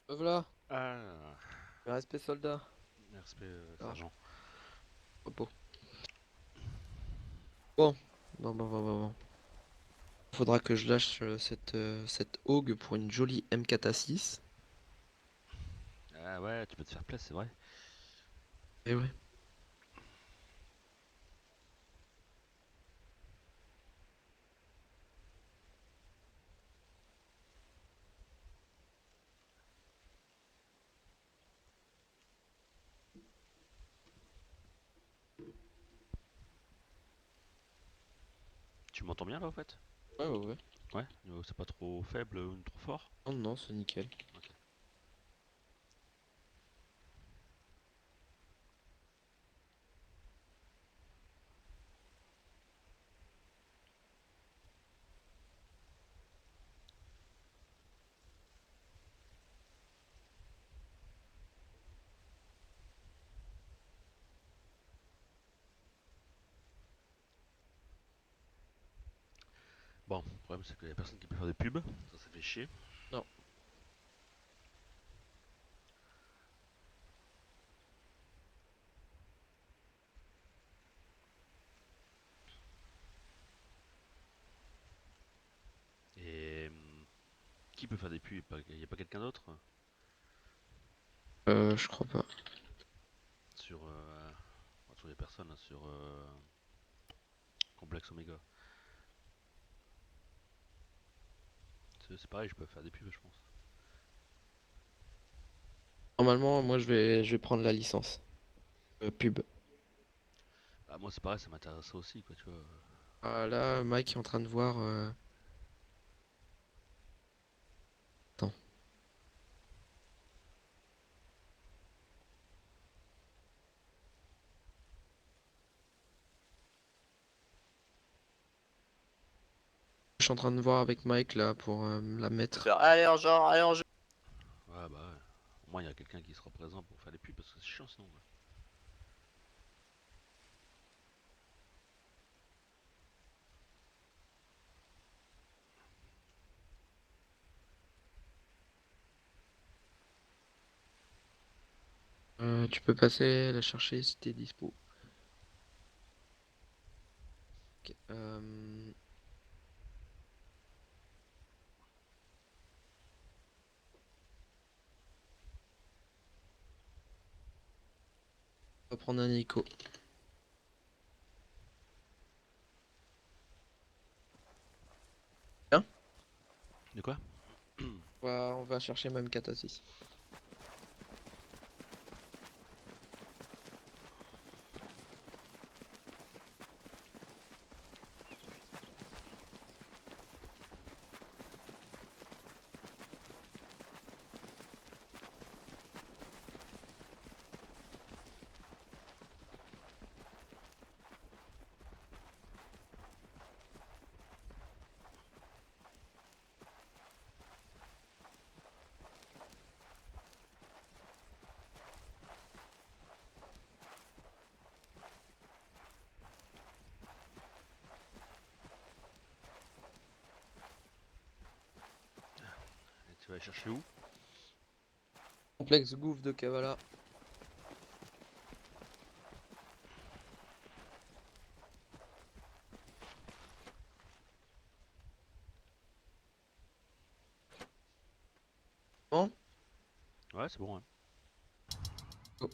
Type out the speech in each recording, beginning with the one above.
Voilà, Ah, respect soldat. respect, Ah, sergent. repos. Bon, bon. Faudra que je lâche cette Augue pour une jolie M4 A6. Ah ouais, tu peux te faire plaisir, c'est vrai. Et ouais. Tu m'entends bien là, au fait? Ouais. Ouais, c'est pas trop faible ou trop fort? Non, c'est nickel. Ok. Bon, le problème c'est qu'il y a personne qui peut faire des pubs, ça fait chier. Non. Et qui peut faire des pubs? Y a pas quelqu'un d'autre Je crois pas. sur. Sur les personnes, hein, sur Complex Omega. C'est pareil, je peux faire des pubs, je pense. Normalement, moi, je vais prendre la licence. Pub. Ah, moi c'est pareil, ça m'intéresse aussi, quoi, tu vois. Ah, là, Mike est en train de voir. Attends. Je suis en train de voir avec Mike là pour la mettre. Faire allez en jeu. Ouais, bah ouais. Au moins, il y a quelqu'un qui sera présent pour faire les pubs parce que c'est chiant sinon. Ouais. Tu peux passer la chercher si t'es dispo. Ok, on va prendre un hélico. Bien. De quoi? On va chercher même 4 à 6. Et tu vas aller chercher où? Complexe gouffre de Kavala. Bon. Ouais, c'est bon, ouais. Go.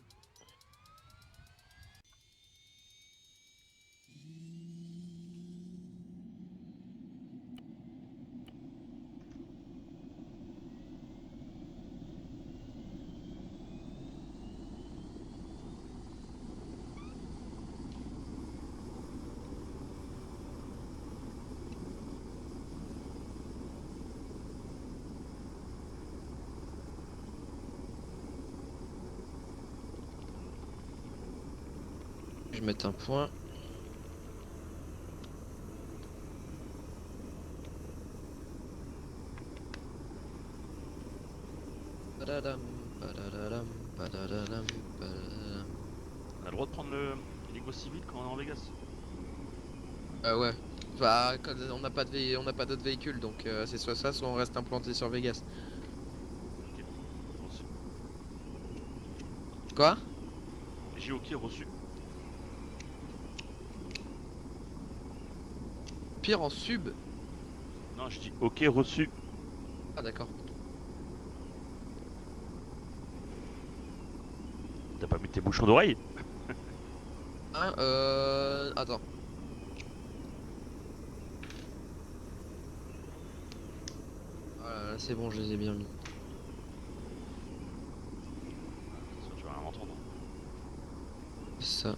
Je vais mettre un point. On a le droit de prendre le l'hélico civil quand on est en Vegas? Ouais. Bah, on n'a pas on n'a pas d'autres véhicules, donc c'est soit ça, soit on reste implanté sur Vegas. Ok, reçu. Quoi? J'ai ok reçu. Pire en sub? Non, je dis ok reçu. Ah d'accord. T'as pas mis tes bouchons d'oreille? Hein, attends. Voilà, c'est bon, je les ai bien mis. Attention, tu vas rien entendre. C'est ça.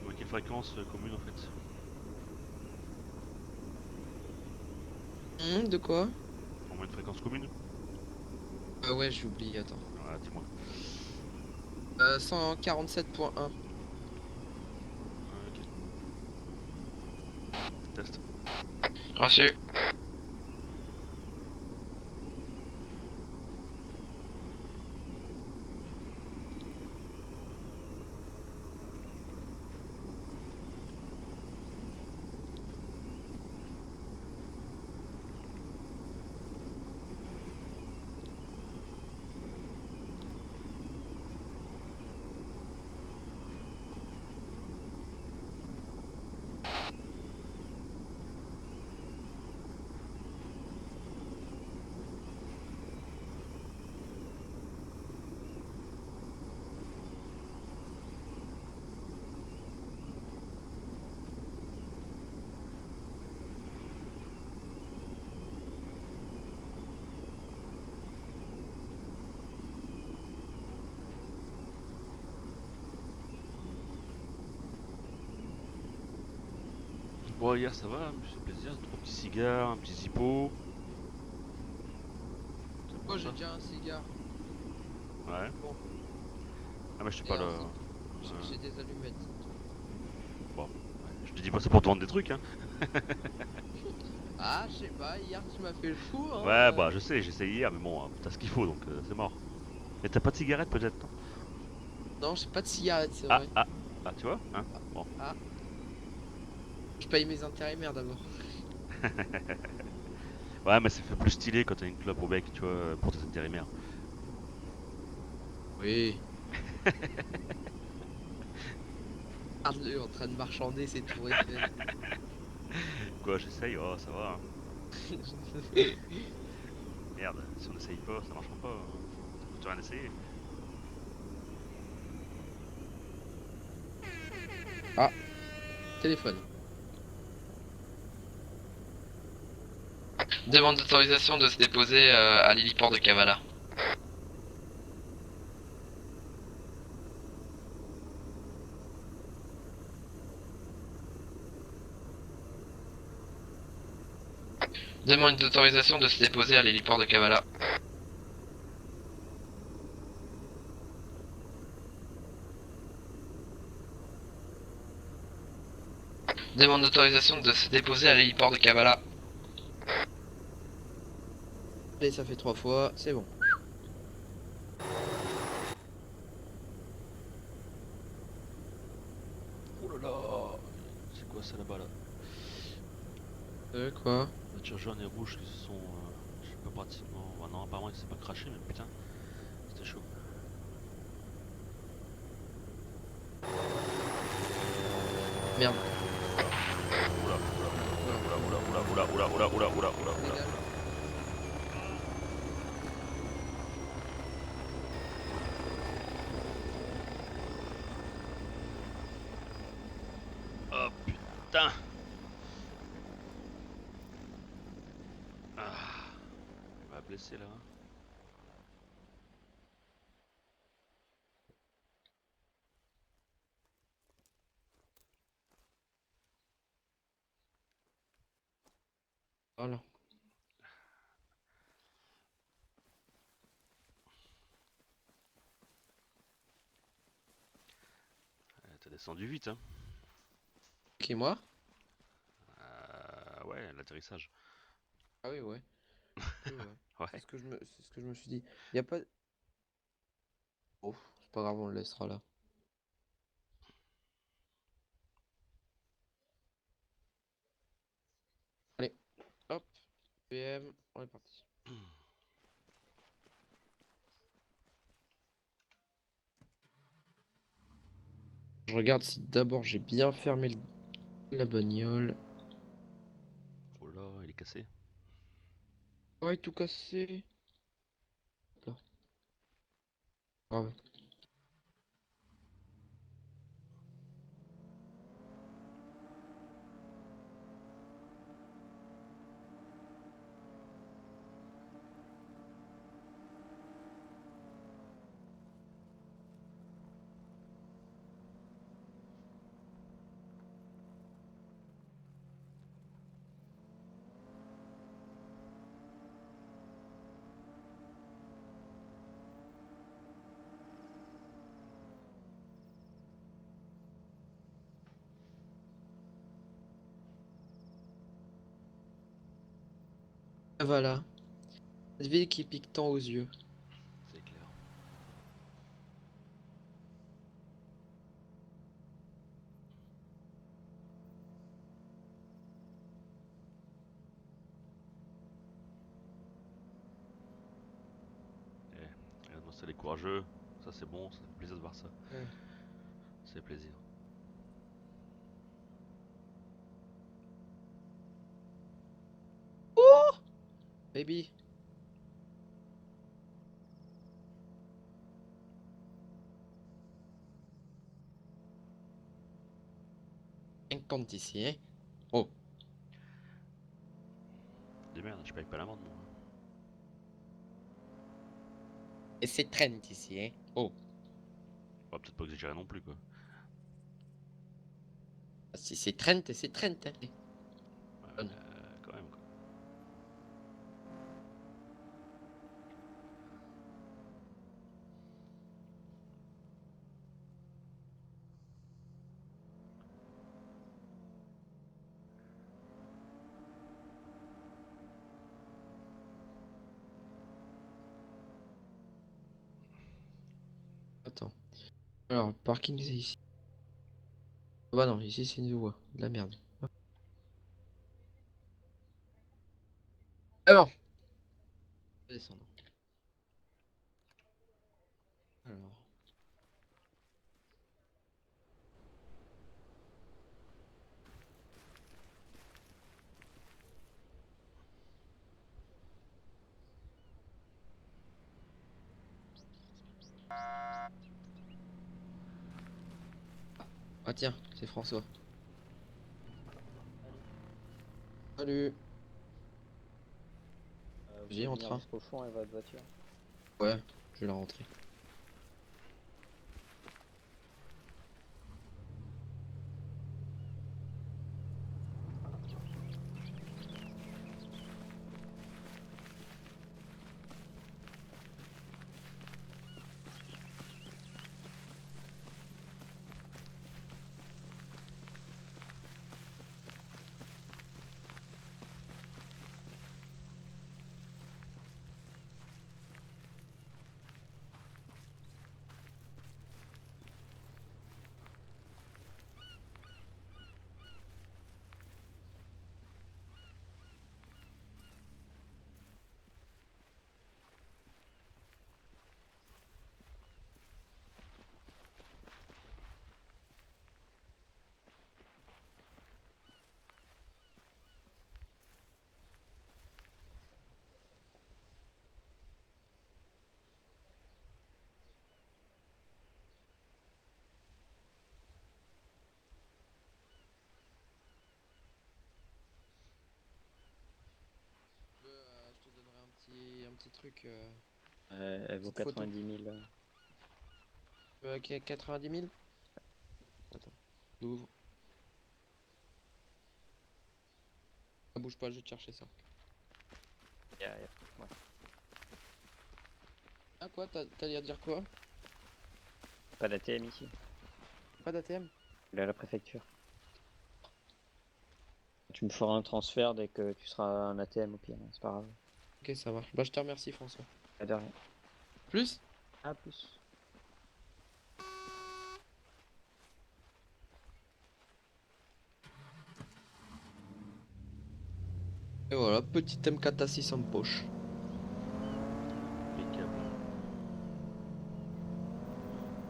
Ouais, quelle fréquence commune en fait? De quoi? Au moins une fréquence commune? Ouais, j'ai oublié, attends. Voilà, dis-moi. 147.1. Ok, test. Reçu. Bon, hier ça va, me fait plaisir. Trois petits cigares, un petit zippo. C'est bon Oh, j'ai ça? déjà un cigare. Ouais. Bon, Ah, mais je sais pas et le. un zippo. J'ai des allumettes. Bon, ouais. Je te dis pas ça pour te vendre des trucs, hein. Ah, je sais pas, hier tu m'as fait le coup, hein. Ouais, bah je sais, j'ai essayé hier, mais bon, t'as ce qu'il faut donc c'est mort. Mais t'as pas de cigarette peut-être, non? Non, j'ai pas de cigarette, c'est Ah, vrai. ah, ah, tu vois? Hein? Ah, Bon. ah, je paye mes intérimaires d'abord. Ouais, mais ça fait plus stylé quand t'as une clope au bec, tu vois, pour tes intérimaires. Oui. Regarde-le en train de marchander ses tours Eiffel. Quoi, j'essaye, oh, ça va, hein. Merde, si on essaye pas, ça marchera pas, hein. Ça coûte rien d'essayer. Ah, téléphone. Demande d'autorisation de se déposer à l'héliport de Kavala. Demande d'autorisation de se déposer à l'héliport de Kavala. Demande d'autorisation de se déposer à l'héliport de Kavala. Allez, ça fait 3 fois, c'est bon. Oh là là. C'est quoi ça là-bas là? Quoi? Voiture jaune et rouge qui se sont. Je sais pas pratiquement. Ah non, apparemment il s'est pas craché, mais putain, c'était chaud. Merde. Oula, oula, oula, oula, oula, oula, oula, oula, oula, oula, oula. Oh putain! Ah, il m'a blessé là. Voilà. T'as descendu vite, hein? Qui, moi? Ouais, l'atterrissage. Ah oui, ouais. Oui, ouais. C'est Ouais. ce que c'est ce que je me suis dit. Y a pas. Oh, c'est pas grave, on le laissera là. Allez, hop, PM, on est parti. Je regarde si d'abord j'ai bien fermé la bagnole. Oh là, il est cassé. Ouais, tout cassé. Là. Ah ouais. Ah, voilà. Cette ville qui pique tant aux yeux. C'est clair. Eh, regarde-moi ça, les courageux. Ça, c'est bon, ça fait plaisir de voir ça. Ouais. Ça fait plaisir. Oh baby. Incante ici, hein. Oh. De merde, je paye pas l'amende, moi. Et c'est Trent ici, hein. Oh. Bah, peut-être pas exagérer non plus, quoi. Si c'est Trent, c'est Trent, hein. Ouais, mais Donne. quand même, quoi. Attends. Alors, le parking c'est ici. Ah bah non, ici c'est une voie. De la merde. Ah bon. Descendre. Alors. Ah tiens, c'est François. Salut. Vous Vas-y, pouvez en venir train. jusqu'au fond avec votre voiture. Ouais, je vais la rentrer. petit truc. Elle vaut Petite photo. 90 000. 90 000? Attends, j'ouvre. Ah, bouge pas, je vais te chercher ça. Ouais. Ah quoi, t'allais dire quoi? Pas d'ATM ici. Pas d'ATM? Il est à la préfecture. Tu me feras un transfert dès que tu seras un ATM au pire, hein, c'est pas grave. Ok, ça marche. Bah, je te remercie, François. Pas de rien. Plus? À plus. Et voilà, petit M4A6 en poche. Impeccable.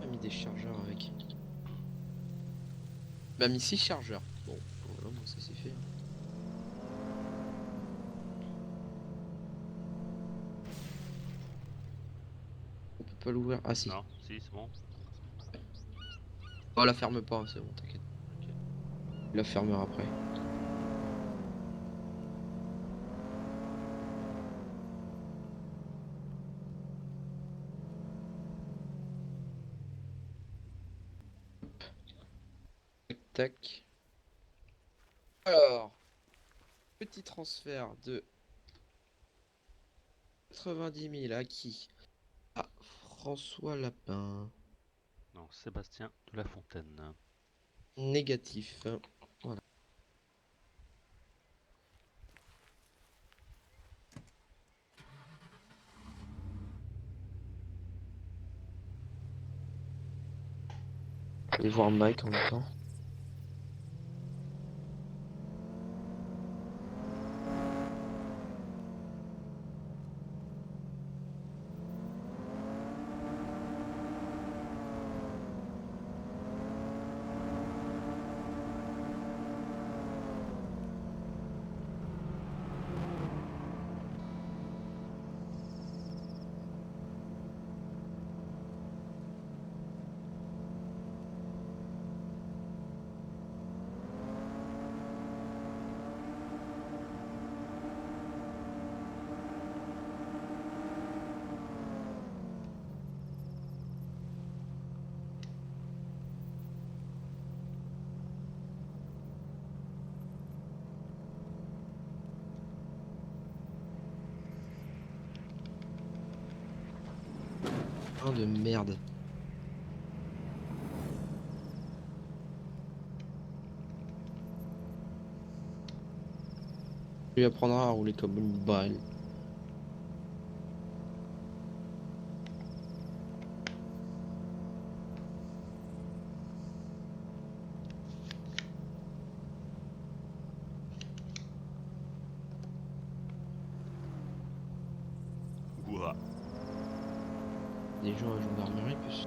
Il a mis des chargeurs avec. Il a mis 6 chargeurs. Bon, voilà, moi ça c'est fait, hein. On peut pas l'ouvrir. Ah si. Non, si, c'est bon. Oh, la ferme pas, c'est bon, t'inquiète. Ok. Il la fermera après. Tac, tac. Alors, petit transfert de 90 000 à qui? À François Lapin. Non, Sébastien de La Fontaine. Négatif. Voilà. Je vais voir Mike en même temps. De merde. Tu lui apprendras à rouler comme une balle. Ouah. Des gens à la gendarmerie plus.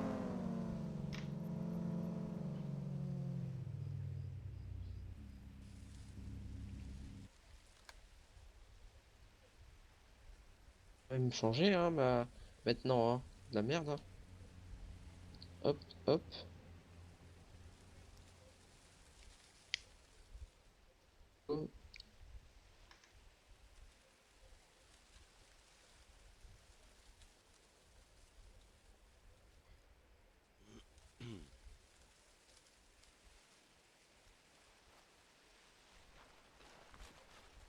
Va me changer, hein, bah. Maintenant, hein. De la merde, hein. Hop, hop. Oh.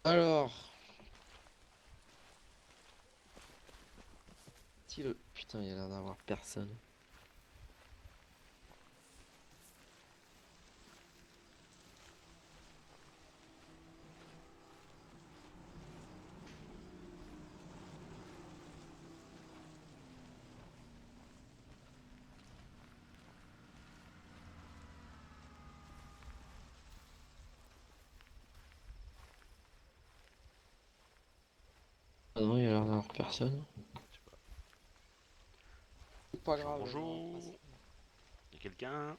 Alors. Putain, il y a l'air d'avoir personne. Ah non, il y a l'air d'avoir personne. Je sais pas. C'est pas Bonjour, grave. bonjour. Y'a quelqu'un?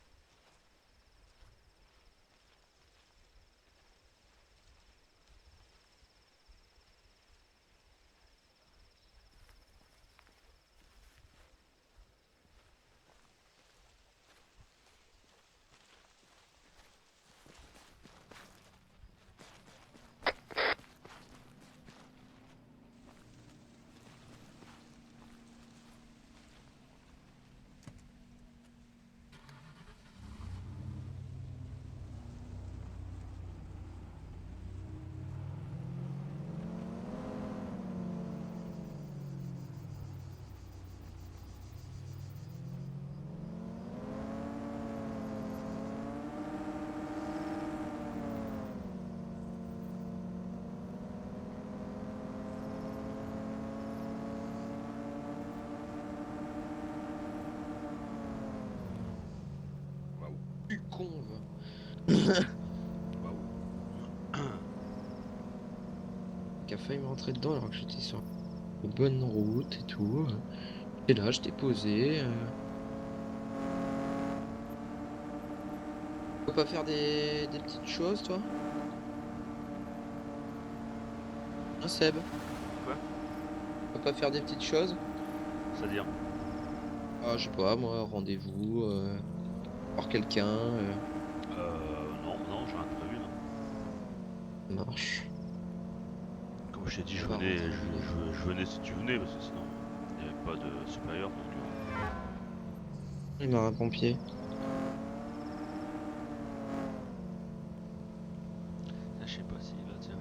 Waouh. Qui a failli me rentrer dedans alors que j'étais sur une bonne route et tout. Et là, je t'ai posé. Tu peux pas faire des petites choses, toi? Hein, Seb? Quoi? Tu peux pas faire des petites choses? C'est-à-dire? Ah, je sais pas, moi, rendez-vous, voir quelqu'un, Non, non, j'ai rien de prévu, non. ça marche. Comme je t'ai dit, On je va venais, rentrer au boulot. je venais si tu venais, parce que sinon, il n'y avait pas de supérieur, donc... Il m'a un pompier. je sais pas s'il va, tiens...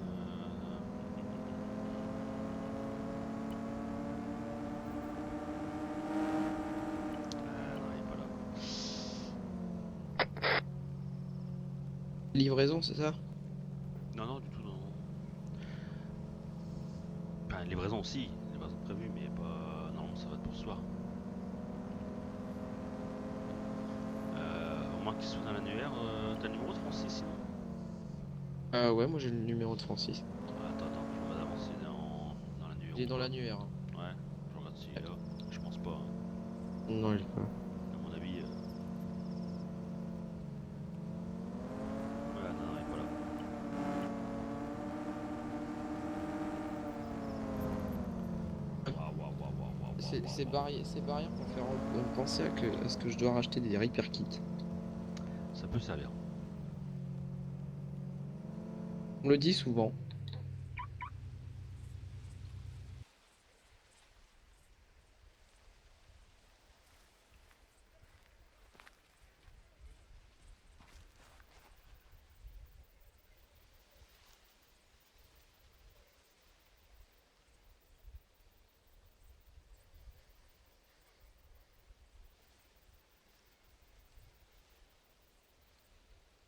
non, il est pas là, quoi. Livraison, c'est ça? Non, non, du tout, non. Enfin, livraison, si, livraison prévue, mais pas... Non, ça va être pour ce soir. Au moins qu'il soit dans l'annuaire, t'as le numéro de Francis, sinon? Ah ouais, moi j'ai le numéro de Francis. Attends, je regarde avant s'il est dans l'annuaire Il est ou dans pas. l'annuaire, hein. Ouais, je regarde s'il est là. Je pense pas, hein. Non, il est pas. À mon avis... Ouais, non, il est pas là. Waouh, waouh, waouh, waouh, waouh, waouh, waouh, waouh. Ces barrières pour faire penser à ce que je dois racheter des repair kits. Ça peut servir. On le dit souvent.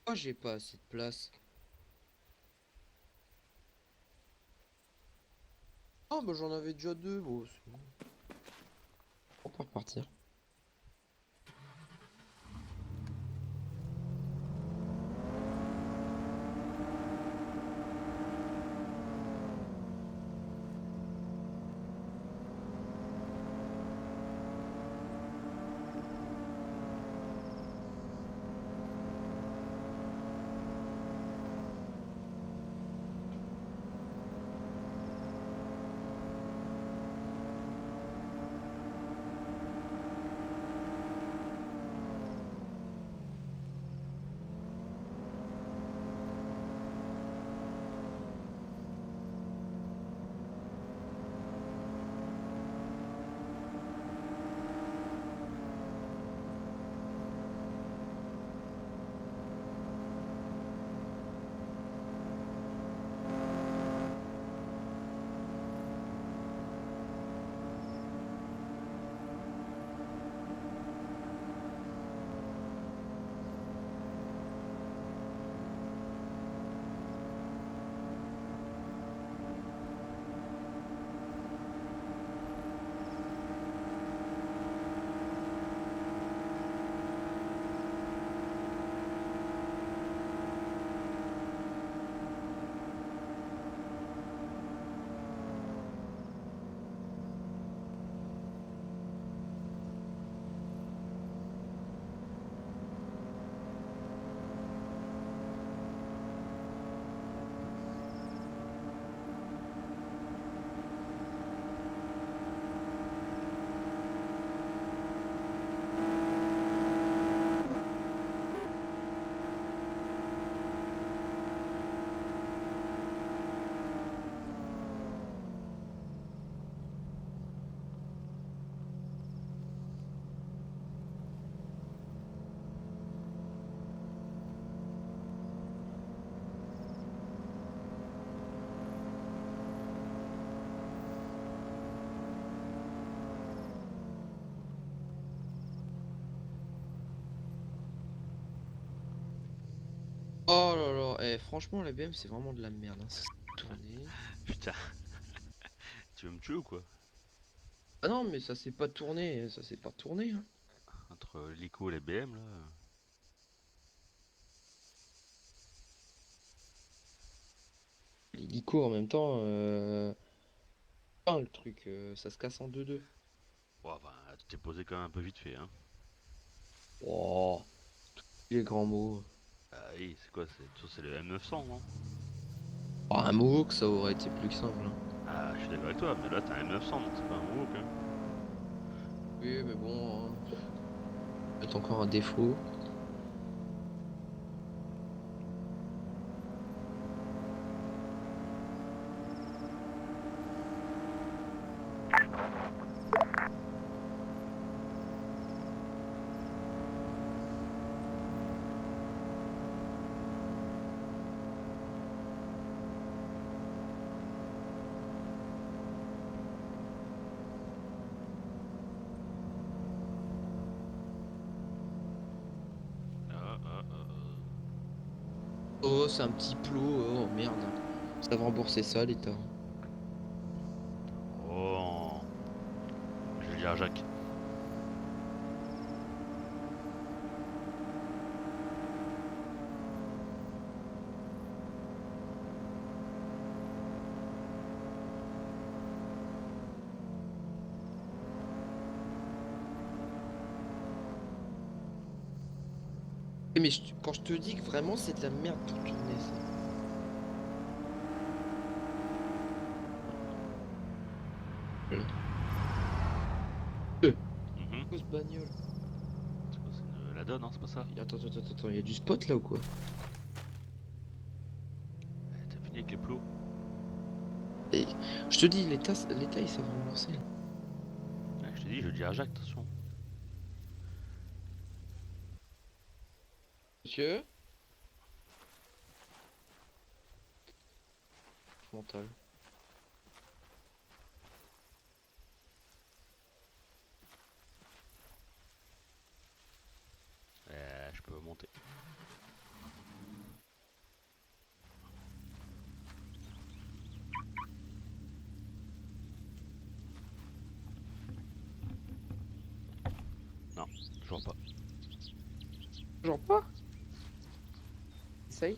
Moi j'ai pas assez de place. Ah bah j'en avais déjà deux, bon, c'est bon. On peut repartir. Oh là là, franchement la BM c'est vraiment de la merde, hein. Ça s'est tourné. Putain, tu veux me tuer ou quoi? Ah non mais ça s'est pas tourné, ça s'est pas tourné, hein. Entre l'ICO et les BM là. l'hélico en même temps. Le truc, ça se casse en deux. Ouais, enfin, tu t'es posé quand même un peu vite fait, hein. Oh, les grands mots. Ah oui, c'est quoi? C'est le M900, non? Oh, un Mohawk, ça aurait été plus simple, hein. Ah, je suis d'accord avec toi, mais là, t'as un M900, donc c'est pas un Mohawk, hein. Oui, mais bon, hein, c'est encore un défaut. Oh, c'est un petit plot, oh merde. Ça va rembourser ça, l'État. Oh, je vais dire à Jacques. Mais quand je te dis que vraiment c'est de la merde pour tourner ça. Voilà. Mhm. Grosse bagnole. C'est quoi, c'est la donne, hein, c'est pas ça? Attends, il y a du spot là ou quoi? Eh, t'as fini avec les plots? Et je te dis, l'État il s'est remboursé. Ouais, je t'ai dit, je dis à Jacques, attention. Monsieur? Mental. Je peux monter. Non, toujours pas. Genre pas? Essaye.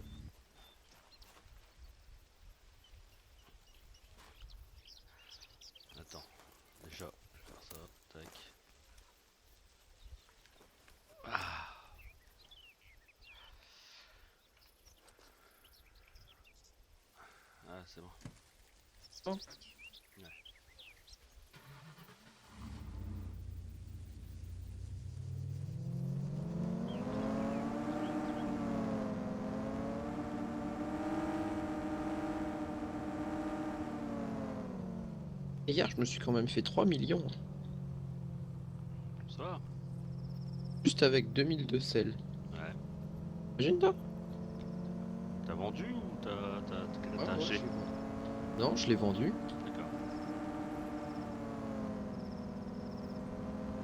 Attends, déjà, je vais faire ça, tac. Ah, ah c'est bon. Non. Ouais. Et hier, je me suis quand même fait 3 millions. Ça va? Juste avec 2000 de sel. Ouais. Imagine toi? T'as vendu ou Ouais, t'as ouais, acheté? Non, je l'ai vendu. D'accord.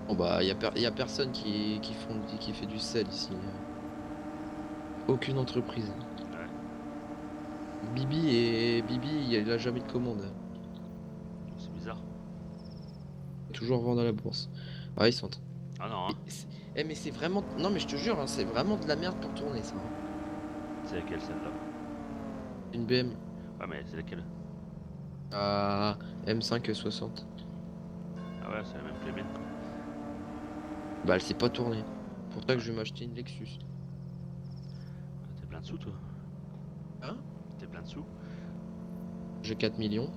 Bon bah, y a personne qui fait du sel ici. Aucune entreprise. Ouais. Bibi, il a jamais de commande. C'est bizarre. Toujours vendre à la bourse. Ouais, ils sont. Ah non, Mais hein. mais c'est vraiment. Non, mais je te jure, hein, c'est vraiment de la merde pour tourner ça, hein. C'est laquelle celle-là? Une BM Ouais, mais c'est laquelle? à M5 60. Ah ouais, c'est la même que les miennes, quoi. Bah, elle s'est pas tournée. Pour ça que Ouais. je vais m'acheter une Lexus. T'es plein de sous, toi? Hein? T'es plein de sous? J'ai 4 millions.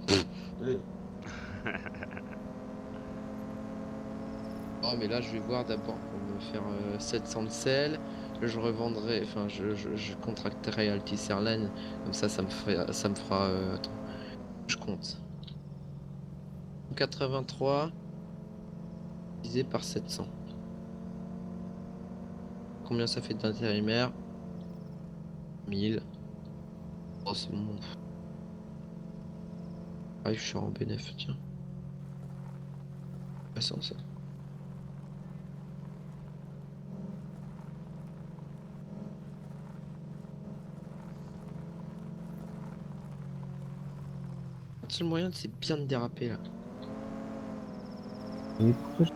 Oh, mais là, je vais voir d'abord pour me faire 700 de sel. Je revendrai, enfin, je contracterai Altis Airlines. Comme ça me fera. Attends, je compte. 83 divisé par 700. Combien ça fait d'intérimaire? 1000. Oh, c'est bon. Ah, je suis en bénéf, tiens. Passant ça. Le seul moyen, c'est bien de déraper là. Mais pourquoi je-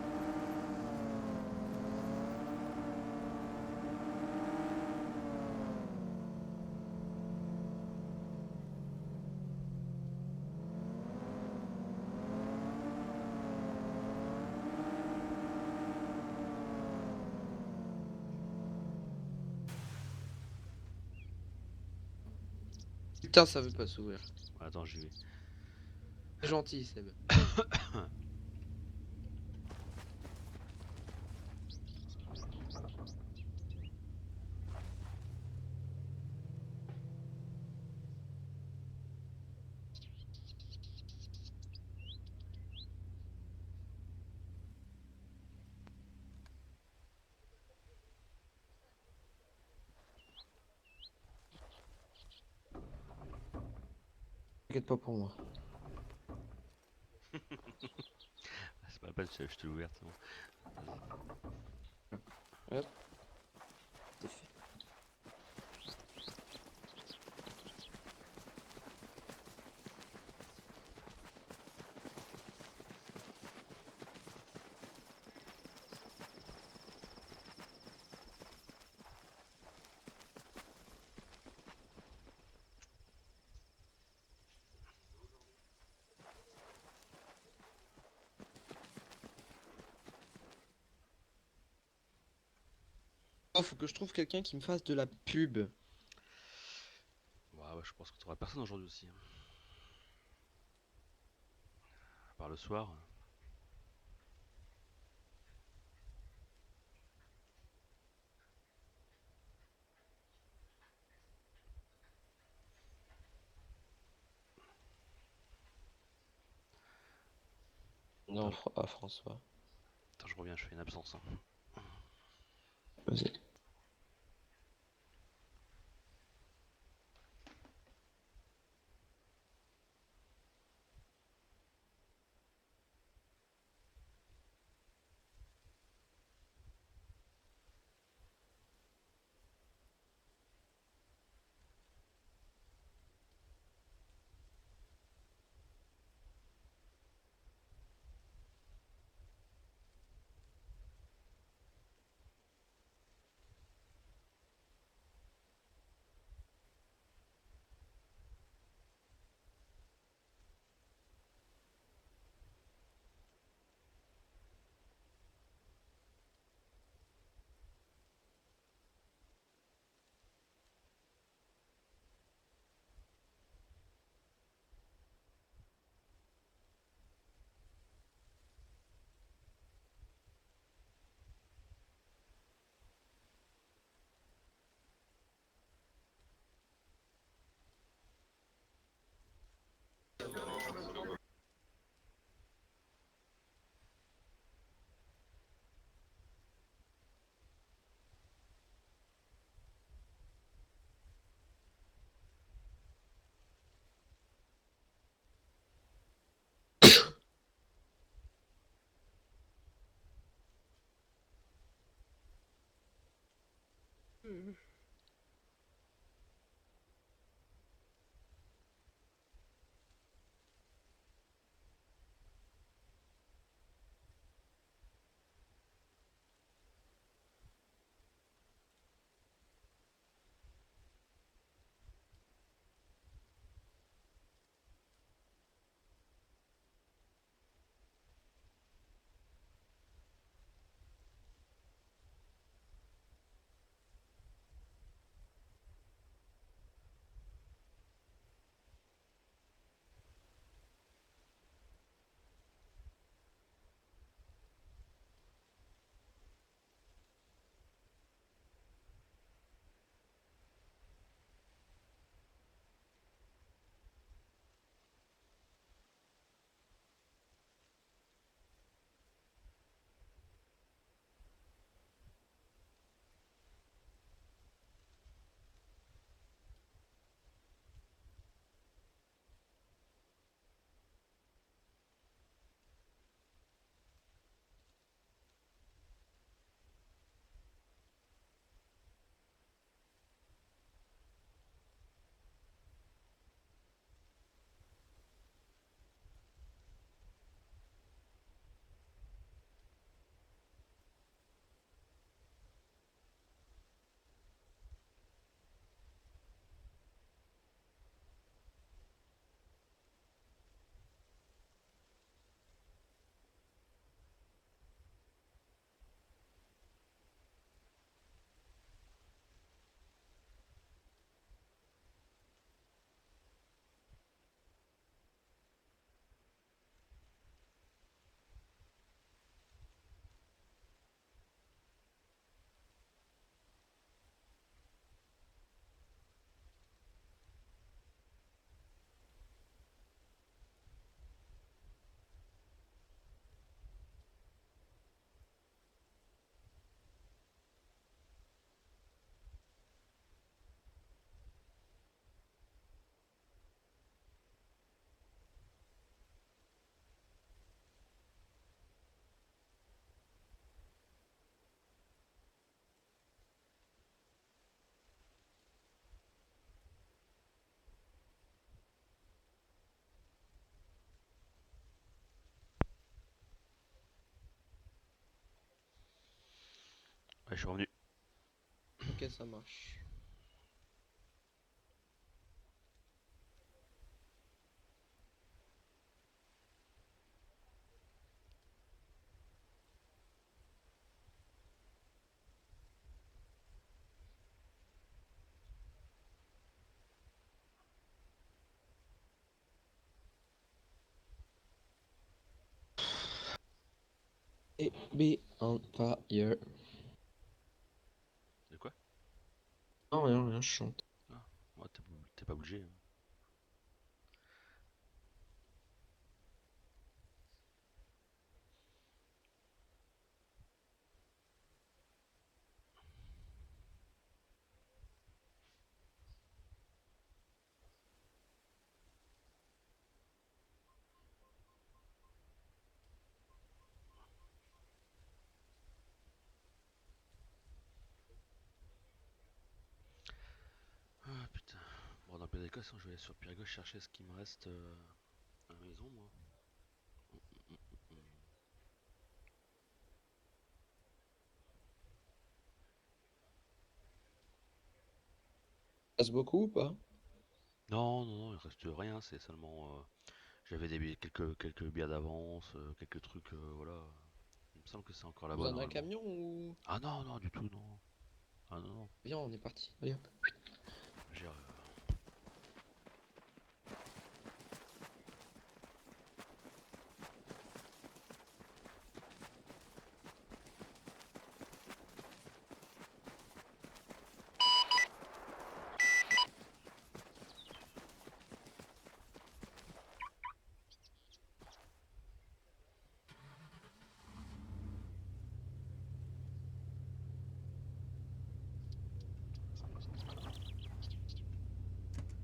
Putain, ça veut pas s'ouvrir. Attends, j'y vais. C'est gentil, Seb. T'inquiète pas pour moi. C'est pas la peine, je te l'ai ouverte, c'est bon. Hop. C'est fait. Oh, faut que je trouve quelqu'un qui me fasse de la pub. Ouais, je pense que tu auras personne aujourd'hui aussi, hein. À part le soir. Non, Attends, à François. attends, je reviens, je fais une absence, hein. Vas-y. je suis revenu. Ok, ça marche. Et be on fire. De quoi? Non, rien, rien, je chante. Ah, ouais, t'es pas obligé, hein. Ah putain. Bon, dans le pire des cas, sinon, je vais aller sur Pyrgos chercher ce qui me reste à la maison, moi. Hmm. Passe beaucoup ou pas? Non, non, non, il reste rien, c'est seulement. J'avais quelques bières d'avance, quelques trucs, voilà. Il me semble que c'est encore là-bas Besoin d'un normalement. camion ou... Ah non, non, du tout, non. Ah non, non. Viens, on est parti. Allez hop. J'ai,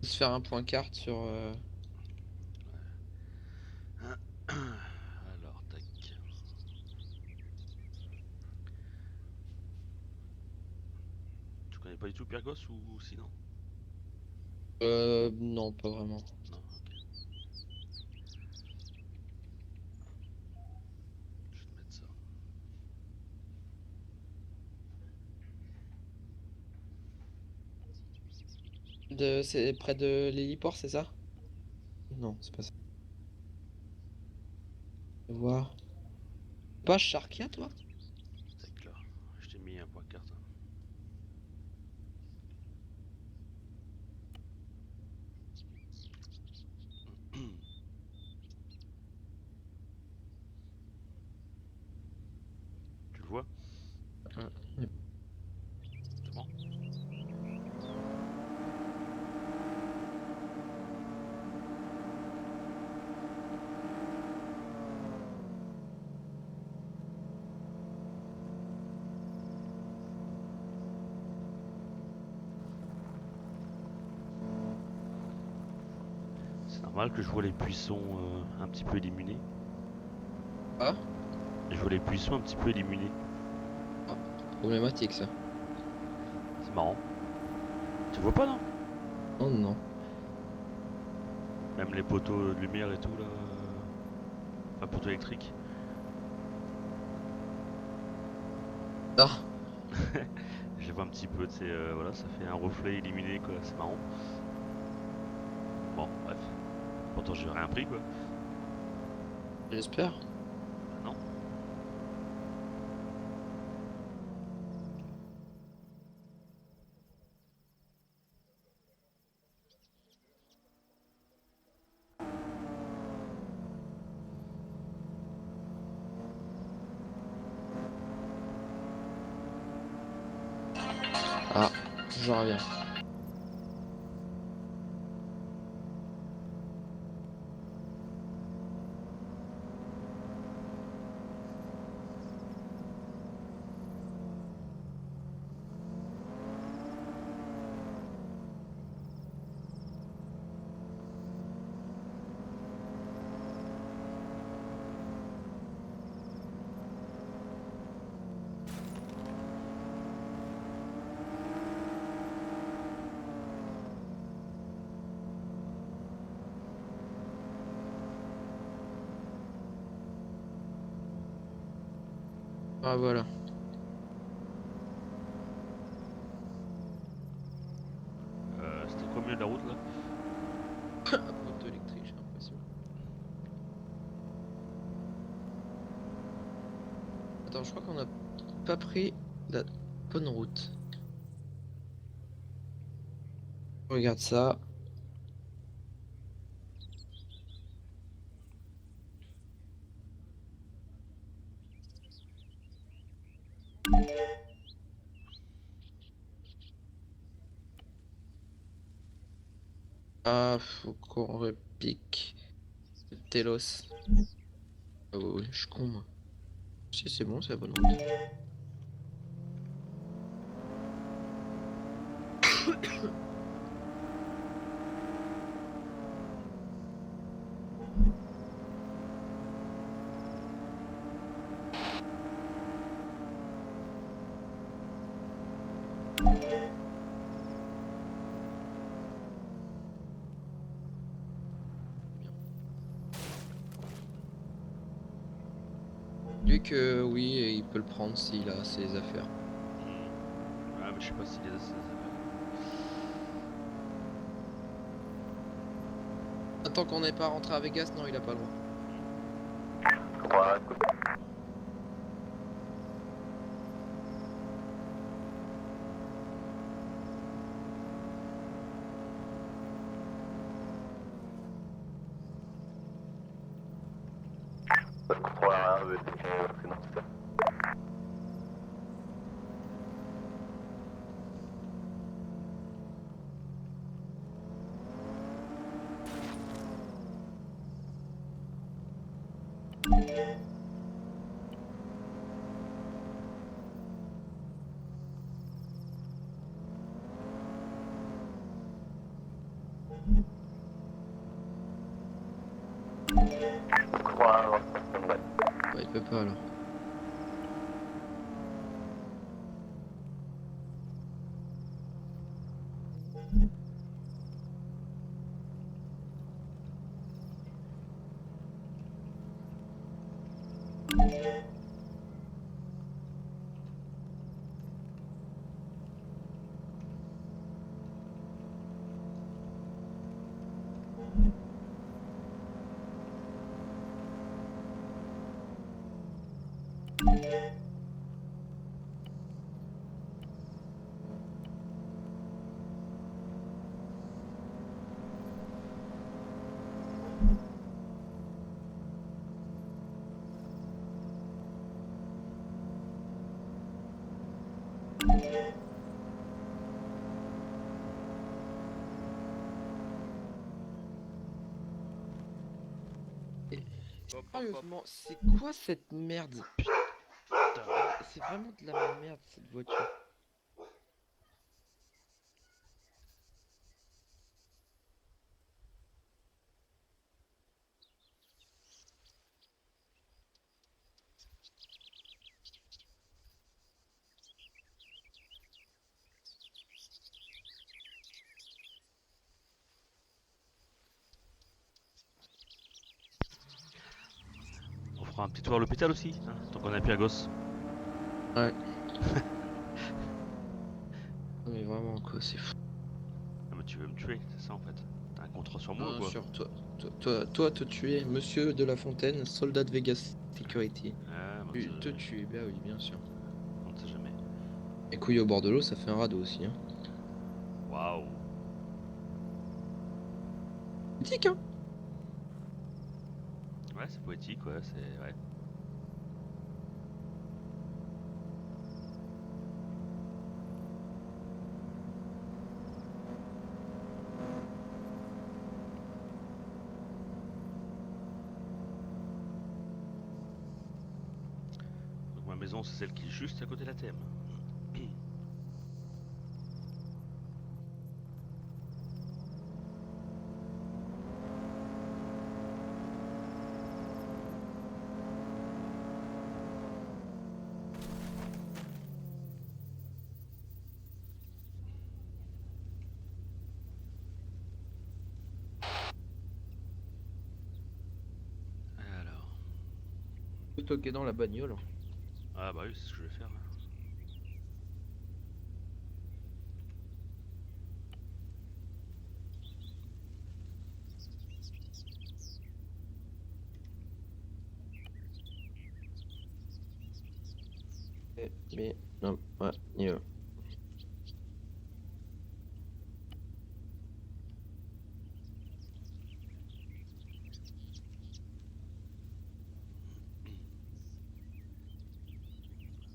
Se faire un point carte sur... Alors, tac. Tu connais pas du tout Pyrgos ou sinon? Non, pas vraiment. Non, ok. Je vais te mettre ça. C'est près de l'héliport, c'est ça? Non, c'est pas ça. Je vais voir. Pas Sharkia, toi? Tac là. Je t'ai mis un point carte, hein. Tu le vois? Ouais. C'est bon? C'est normal que je vois les buissons un petit peu éliminés. Ah, Je vois les buissons un petit peu éliminés. ah, problématique ça. C'est marrant. Tu vois pas, non? Oh non. Même les poteaux de lumière et tout là. Enfin, poteaux électriques. Ah, Je les vois un petit peu, tu sais, voilà, ça fait un reflet illuminé quoi, c'est marrant. Bon, bref. Pourtant j'ai rien pris quoi. j'espère. Bah non. Ah, je reviens. Ah voilà. au milieu de la route là. Auto électrique, j'ai l'impression. Attends, je crois qu'on a pas pris la bonne route. Regarde ça. Ah, faut qu'on repique. Telos. Ah ouais, je suis con moi. Si c'est bon, c'est la bonne route. Luc, oui, il peut le prendre s'il a ses affaires. Ah, mais je sais pas s'il est assez. Tant qu'on n'est pas rentré à Vegas, non, il a pas le droit. Ouais, il peut pas alors. Sérieusement, c'est quoi cette merde? Putain, c'est vraiment de la merde cette voiture. On fera un petit tour à l'hôpital aussi, hein, tant qu'on a plus à gosse. Ouais. Mais vraiment quoi, c'est fou. Ah, mais tu veux me tuer, c'est ça en fait. T'as un contrat sur moi ou Bien quoi? sûr, toi, te tuer, Monsieur de La Fontaine, soldat de Vegas Security. Ah, mais on sait Te jamais. tuer, bah oui, bien sûr. On sait jamais. Et couille au bord de l'eau, ça fait un radeau aussi, hein. Waouh. Politique, hein. Ouais, c'est poétique, ouais, c'est. Ouais. Donc ma maison, c'est celle qui est juste à côté de la thème. Alors. Tout toqué dans la bagnole. Ah bah oui, c'est ce que je vais faire là. Mais non, ouais, il va.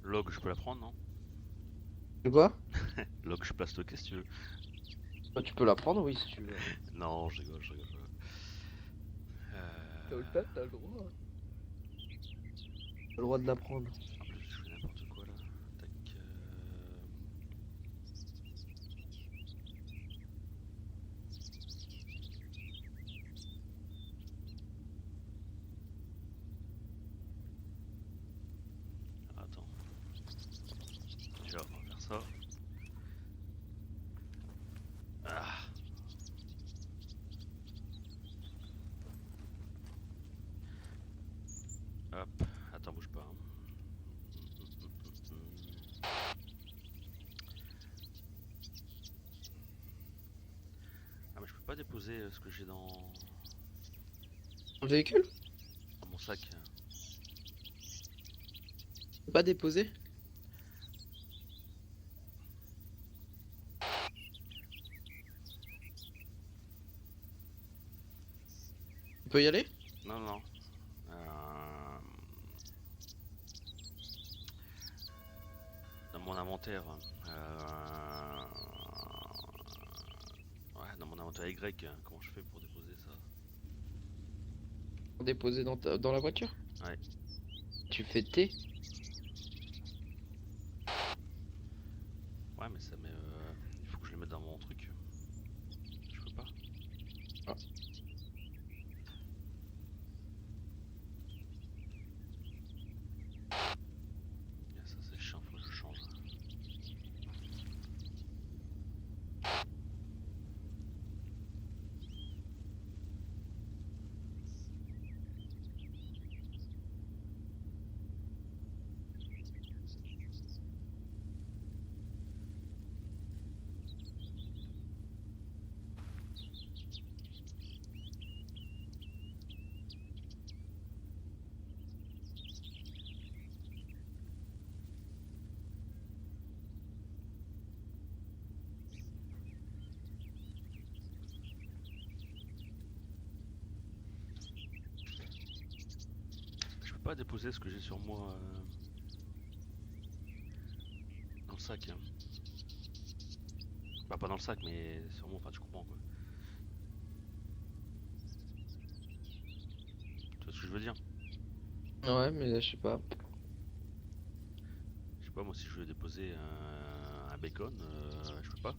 Log, je peux la prendre, non? Tu quoi? Log, je place le qu'est-ce que tu veux. Bah, tu peux la prendre, oui, si tu veux. Non, je rigole, je rigole. T'as le temps, t'as le droit. T'as le droit de la prendre. En plus, je fais n'importe quoi là. Tac. Attends. Déjà, on va faire ça. Ah. Hop. Attends, bouge pas. Ah, mais je peux pas déposer ce que j'ai Le véhicule? dans mon sac. Tu peux pas déposer? Tu peux y aller? Non, non. Dans mon inventaire. Ouais, dans mon inventaire Y. Comment je fais pour déposer ça? Pour déposer dans la voiture? Ouais. Tu fais T? Ouais, mais ça met. Il faut que je le mette dans mon truc. Je peux pas. Ah. Ça, c'est chiant, faut que je change. Je peux pas déposer ce que j'ai sur moi dans le sac. Hein. Bah, pas dans le sac, mais sur moi, enfin, tu comprends quoi. Tu vois ce que je veux dire? Ouais, mais là, je sais pas. Je sais pas, moi, si je veux déposer un bacon, je peux pas.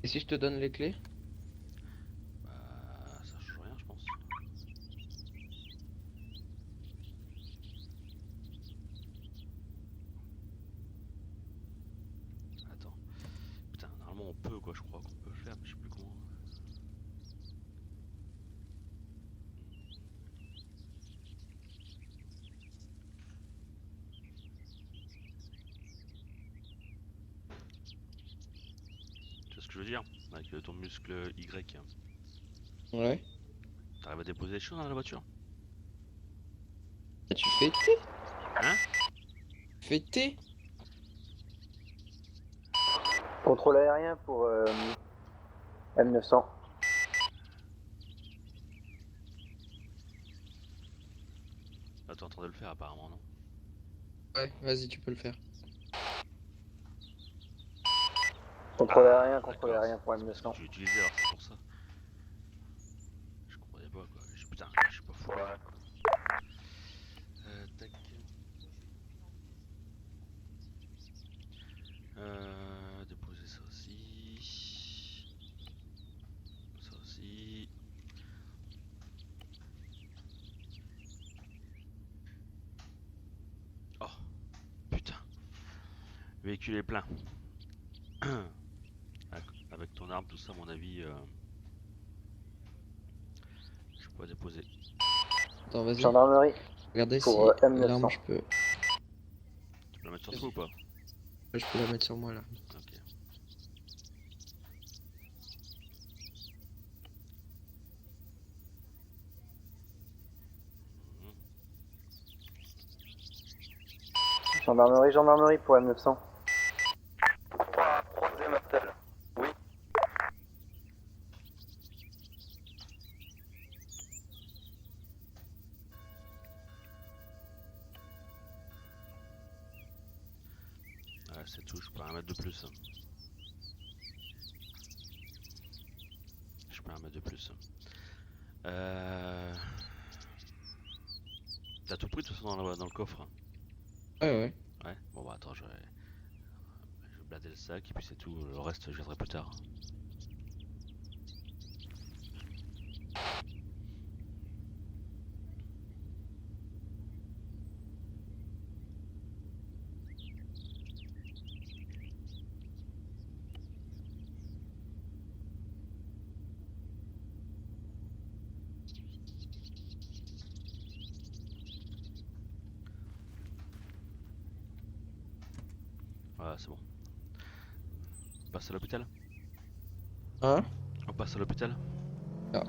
Et si je te donne les clés? Bah, ça change rien, je pense. Attends. Putain, normalement, on peut quoi, je crois qu'on peut le faire, mais je sais plus comment. Tu vois ce que je veux dire? Avec ton muscle Y. Ouais. T'arrives à déposer les choses dans la voiture? Ah, tu fais T? Hein? Tu fais T? Contrôle aérien pour M900. Là, t'es en train de le faire apparemment, non? Ouais, vas-y, tu peux le faire. Contrôle Ah, contrôle d'accord. aérien pour C'est parce que M900. tu utilisais, alors c'est pour ça. Je comprenais pas quoi. Putain, je suis pas fou là. Tac. Déposer ça aussi. Ça aussi. Oh, putain. Le véhicule est plein. Avec ton arme, tout ça, à mon avis, je pourrais déposer. Attends, vas-y. Gendarmerie Regardez si pour l'arme, M900. je peux. Tu peux la mettre sur toi ou pas? Ouais, je peux la mettre sur moi là. Ok. Gendarmerie pour M900. Troisième appel. Oui. Ouais, c'est tout, je peux rien mettre de plus. Je peux rien mettre de plus. T'as tout pris de toute façon dans le coffre? Ouais, ouais. Ouais, bon bah attends, je vais blader le sac et puis c'est tout, le reste je viendrai plus tard. Voilà, c'est bon. On passe à l'hôpital? Hein? On passe à l'hôpital? Ah.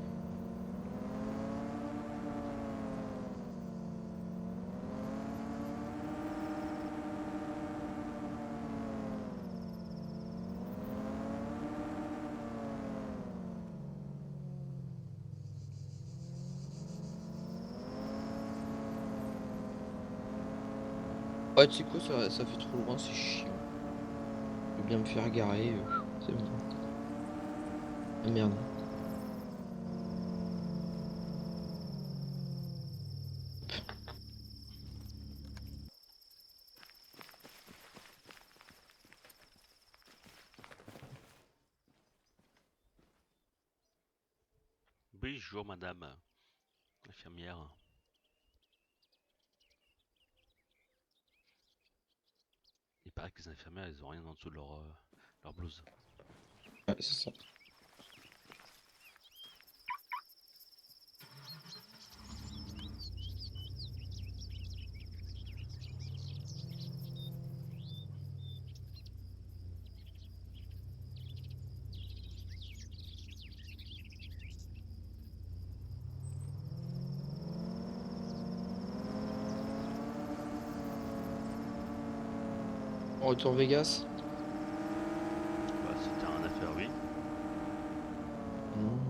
Ouais, Tico, ça fait trop loin, c'est chiant. Je vais bien me faire garer, c'est bon. Ah merde. Bonjour madame, infirmière. Il paraît que les infirmières ils ont rien en dessous de leur blouse. Ouais, c'est ça. Retour Vegas? Bah si t'as rien à faire, oui. Non.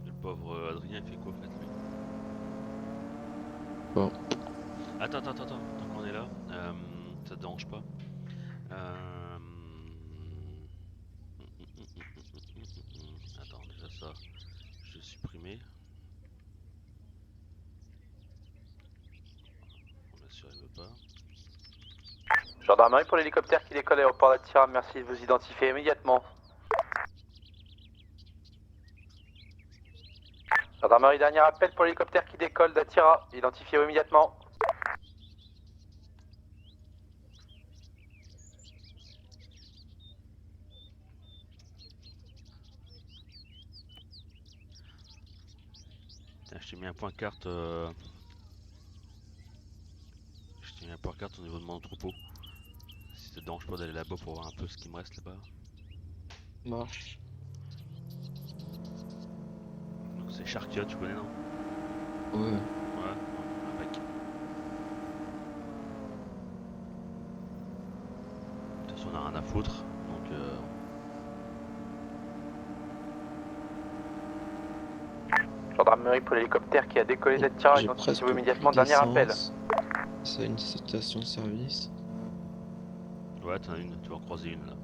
Le pauvre Adrien il fait quoi en fait lui? Bon. Attends, tant qu'on est là, ça te dérange pas? Attends, déjà ça, je vais supprimer. Bien sûr, il veut pas. Gendarmerie pour l'hélicoptère qui décolle à l'aéroport d'Attira, merci de vous identifier immédiatement. Gendarmerie, dernier appel pour l'hélicoptère qui décolle d'Attira, identifiez-vous immédiatement. Tiens, je t'ai mis un point carte. Je t'ai mis un point carte au niveau de mon troupeau. Si ça te dérange pas d'aller là-bas pour voir un peu ce qui me reste là-bas. Marche. Donc c'est Sharkia, tu connais non? Ouais. Ouais, impec. De toute façon on a rien à foutre, donc Gendarmerie pour l'hélicoptère qui a décollé d'Attira, J'ai presque identifiez-vous plus immédiatement, dernier appel. d'essence. C'est une station-service. ouais, t'en as une, tu vas en croiser une là.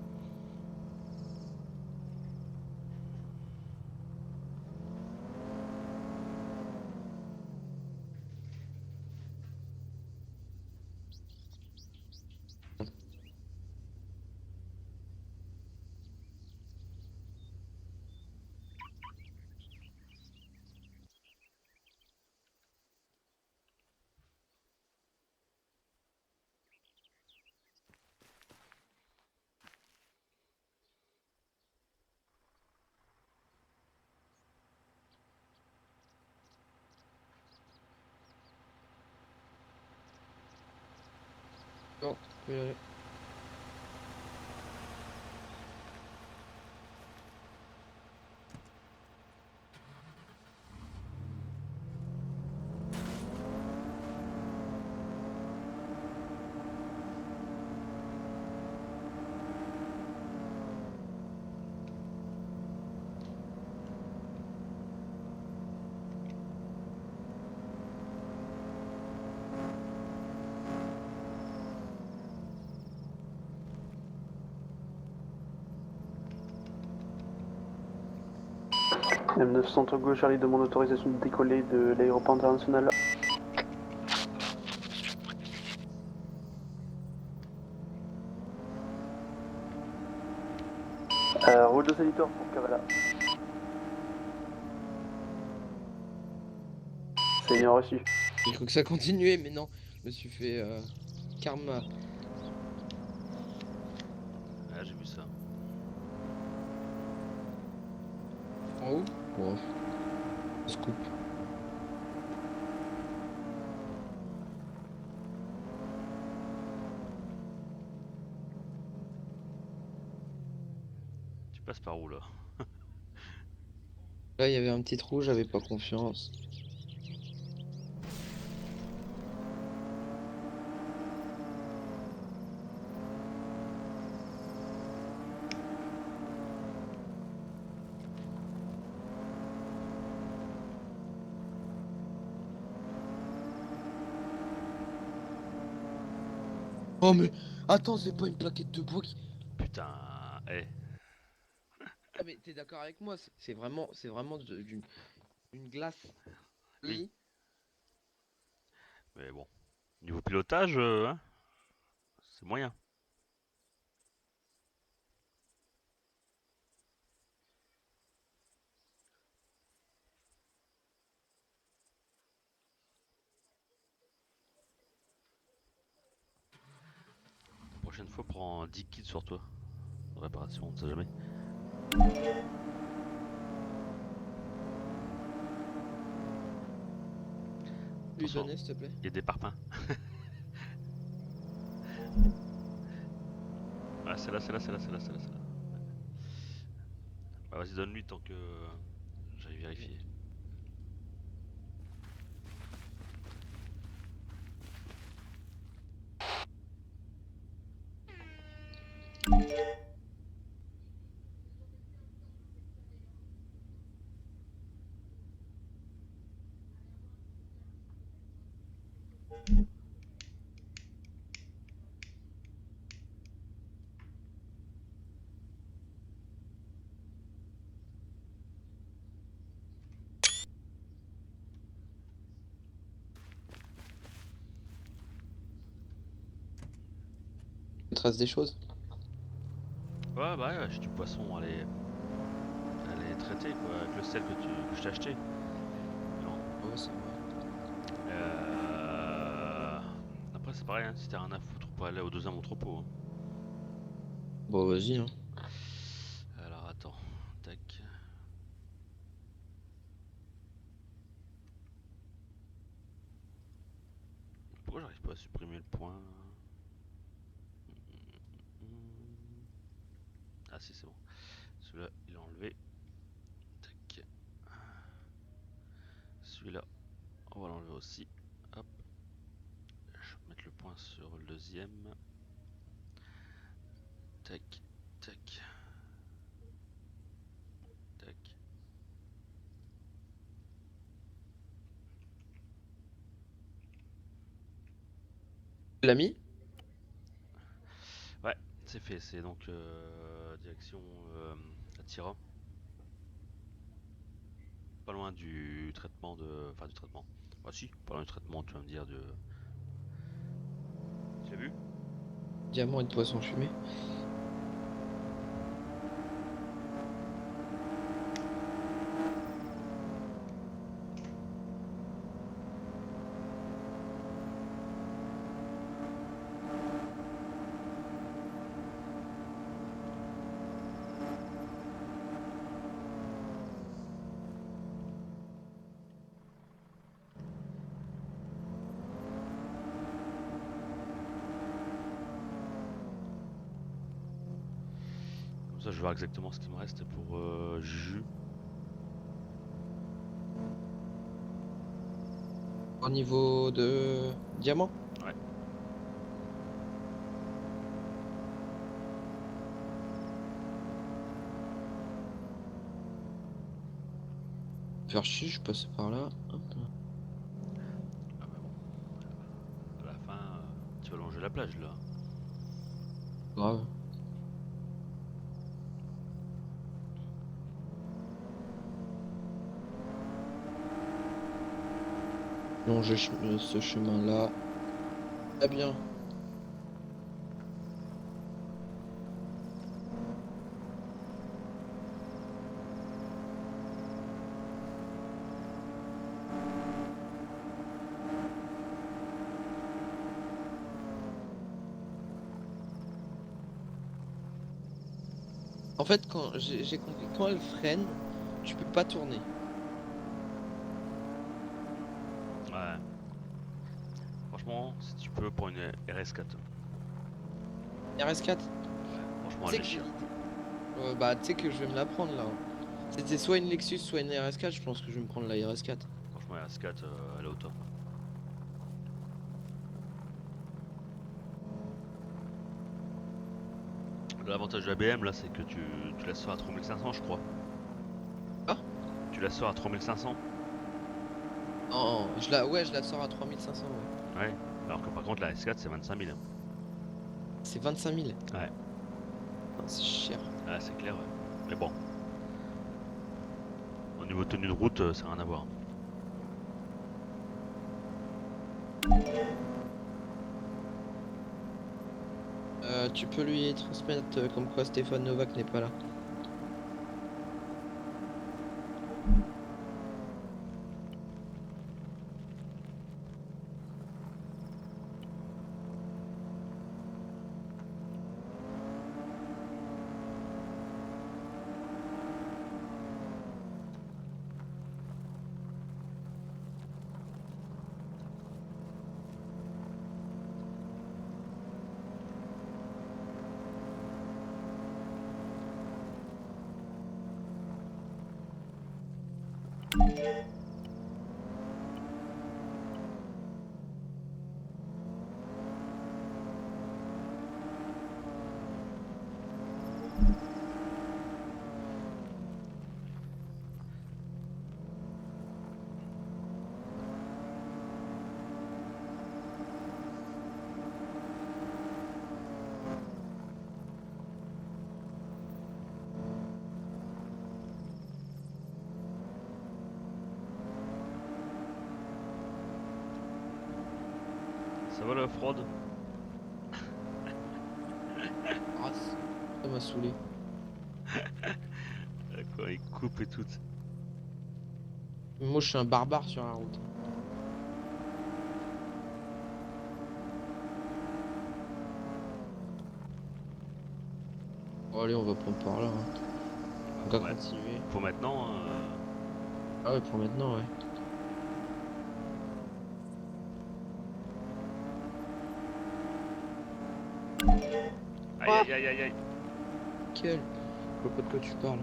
Bon, on peut y aller. M900 Togo, Charlie demande autorisation de décoller de l'aéroport international. Route de Salitor pour Kavala. C'est bien reçu. J'ai cru que ça continuait, mais non. Je me suis fait karma. Ah, j'ai vu ça. En haut. Bon. Scoop. Tu passes par où là? Là, il y avait un petit trou, j'avais pas confiance. Oh mais attends, c'est pas une plaquette de bois qui... Putain, eh. Ah mais t'es d'accord avec moi, c'est vraiment d'une glace. Oui. Mais bon. Niveau pilotage, hein, c'est moyen. La prochaine fois, prends 10 kits sur toi. Réparation, on ne sait jamais. Lui Attention, donner s'il te plaît. il y a des parpaings. Ah, c'est là, c'est là, c'est là, c'est là, c'est là, c'est là. Bah, vas-y, donne-lui tant que j'aille vérifier. Il te reste des choses? Ouais, bah ouais, j'ai du poisson, elle est traitée quoi, avec le sel que je t'ai acheté. Non. Oh ça va. Après, c'est pareil, hein, si t'as rien à foutre, on peut aller au deuxième entrepôt. Hein. Bon vas-y hein. Alors attends, tac. Pourquoi j'arrive pas à supprimer le point? Ah si, c'est bon. Celui-là, il est enlevé. Tac. Celui-là, on va l'enlever aussi. Hop. Je vais mettre le point sur le deuxième. Tac, tac, tac. Tu l'as mis? Ouais, c'est fait. C'est donc direction Attira. Pas loin du traitement de... Enfin du traitement. Bah si, pas loin du traitement, tu vas me dire de... Tu l'as vu? Diamant et de poisson fumé. Comme ça, je vais voir exactement ce qu'il me reste pour Juju. Au niveau de diamant? Ouais. Faire chier, je passe par là. Hop. Ah bah bon. À la fin, tu vas longer la plage là. Grave. longer ce chemin-là. Très bien. En fait, quand j'ai compris, quand elle freine, tu peux pas tourner. Ouais. Franchement, si tu peux pour une RS4. RS4, Franchement, tu elle sais que déchire. bah, tu sais que je vais me la prendre là. C'était soit une Lexus, soit une RS4. Je pense que je vais me prendre la RS4. Franchement, la RS4, elle est au top. L'avantage de la BM là, c'est que tu la sors à 3500, je crois. Ah? Tu la sors à 3500. Non, ouais, je la sors à 3500. Ouais. Ouais. Alors que par contre, la S4, c'est 25 000. C'est 25 000. Ouais. Ah, c'est cher. Ah, c'est clair, ouais. Mais bon. Au niveau tenue de route, ça n'a rien à voir. Tu peux lui transmettre comme quoi Stéphane Novak n'est pas là. Ça va la fraude? Ah, ça m'a saoulé. Quoi, il coupe et tout. Moi, je suis un barbare sur la route. Bon, allez, on va prendre par là. Hein. On va Ouais. continuer. Pour maintenant, Ah ouais, pour maintenant, ouais. aïe aïe aïe aïe aïe. Quel? Je vois pas de quoi tu parles.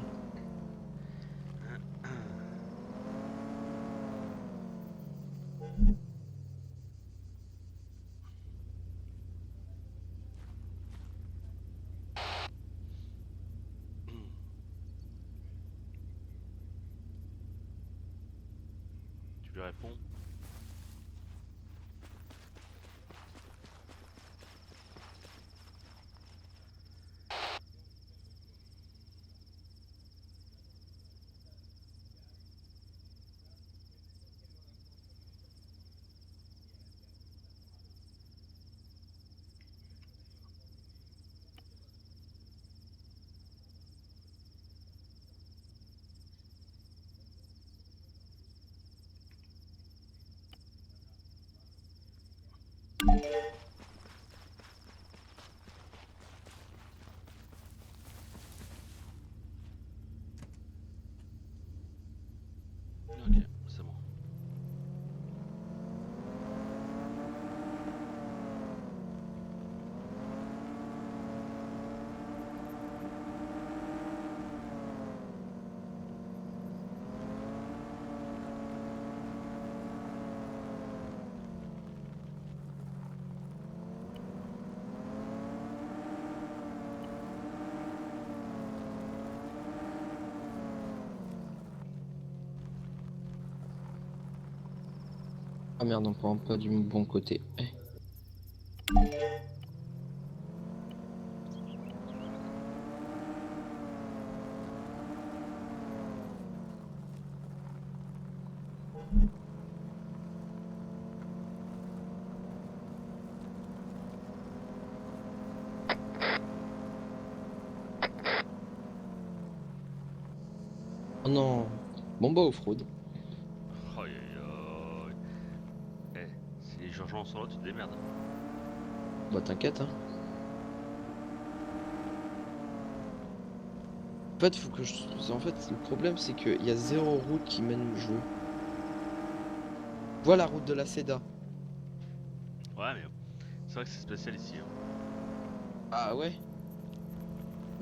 Tu lui réponds? Ok, c'est bon. Ah merde, on prend pas du bon côté. Oh non. Bon bah off-road. Aïe aïe aïe. Eh, si les gens sont là, tu te démerdes. Bah t'inquiète hein. En fait faut que je... En fait le problème c'est qu'il y a 0 route qui mène au jeu. Voilà la route de la Seda. Ouais, mais c'est vrai que c'est spécial ici. Hein. Ah ouais.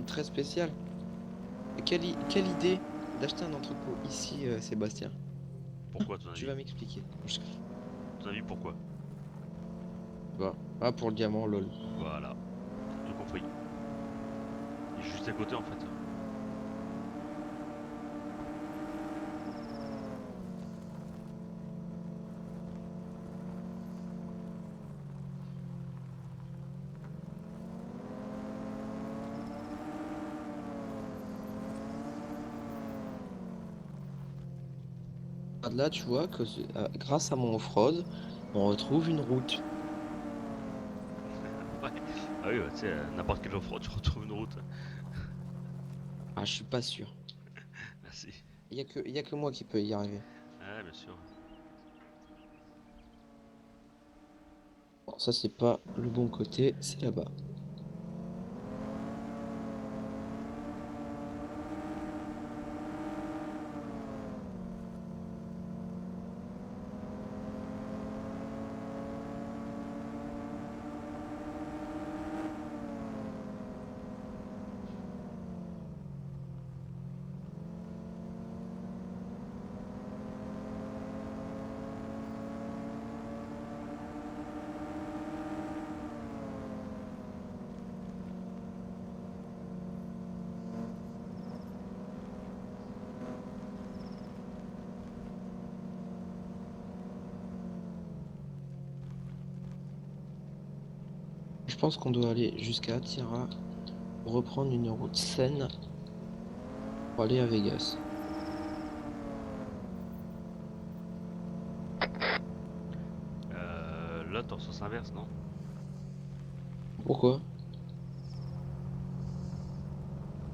Très spécial. Et quelle idée d'acheter un entrepôt ici Sébastien. Pourquoi, à ton Tu avis? vas m'expliquer. À ton avis, pourquoi? Bah, ah pour le diamant lol. Voilà, tout compris. Il est juste à côté en fait. Là tu vois que grâce à mon off-road, on retrouve une route. Ouais. Ah oui, bah, tu sais, n'importe quelle offre, tu retrouves une route. Ah je suis pas sûr. Merci. Y a que moi qui peux y arriver. Ouais, bien sûr. Bon, ça c'est pas le bon côté, c'est là-bas. Je pense qu'on doit aller jusqu'à Attira pour reprendre une route saine pour aller à Vegas. Là, t'es en sens inverse, non? Pourquoi?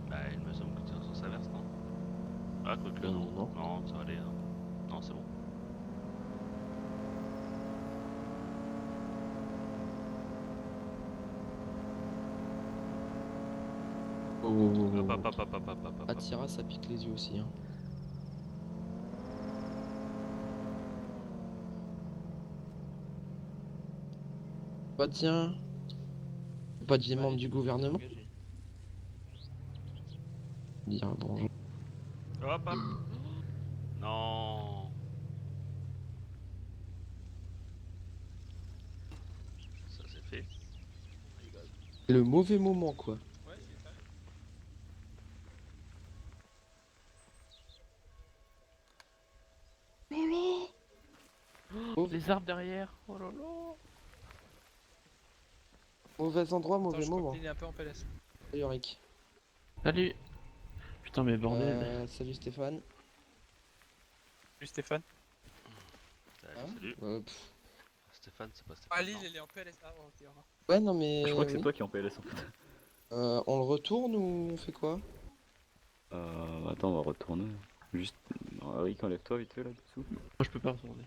Bah, il me semble que t'es en sens inverse, non? Ah, quoique, Non, non. non, non. Non, ça va aller. Hein. Non, c'est bon. Oh, oh, oh, Hop, oh, hop, oh. hop, hop, hop, hop, hop, hop. Attira ça pique les yeux aussi. Hein. Bah tiens, pas de membre du gouvernement. Dire bonjour. Hop, hop. Non. Ça, c'est fait. C'est le mauvais moment quoi. Mauvais, Les arbres derrière. Oh là là. mauvais endroit, Attends, mauvais je moment. continue un peu en PLS. Salut Yorick. Salut. Putain, mais bordel. Salut Stéphane. Salut Stéphane. Salut, Hein salut. Pff. Stéphane, c'est pas Stéphane. Ah, Lille, non. elle est en PLS. Ah, ok, au revoir. Ouais non mais Je crois que c'est oui. toi qui es en PLS en fait. On le retourne ou on fait quoi? Attends, on va retourner. Juste. Rick, enlève-toi vite fait là-dessous. Moi, je peux pas retourner.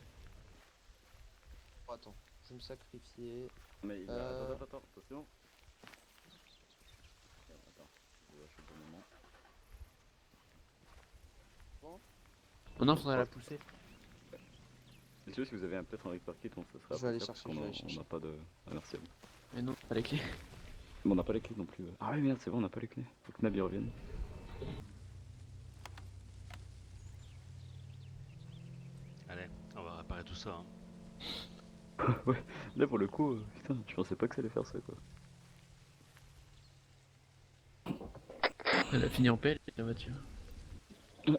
Oh, attends, je vais me sacrifier. Mais il Euh. attends, attention. Attends, je lâche le bon moment. Oh non, faudrait la pousser. Messieurs, si vous avez peut-être un Rick Parkit, on se sera Je vais aller appréciable, chercher, parce je vais aller qu'on chercher. n'a pas de. Ah, merci à vous. Mais non, pas les clés. Mais on n'a pas les clés non plus. Ah oui, merde, c'est bon, on n'a pas les clés. Faut que Nabi revienne. Allez, on va réparer tout ça. Hein. Ouais, là pour le coup, putain, je pensais pas que ça allait faire ça quoi. Elle a fini en pelle, la voiture. Ouais.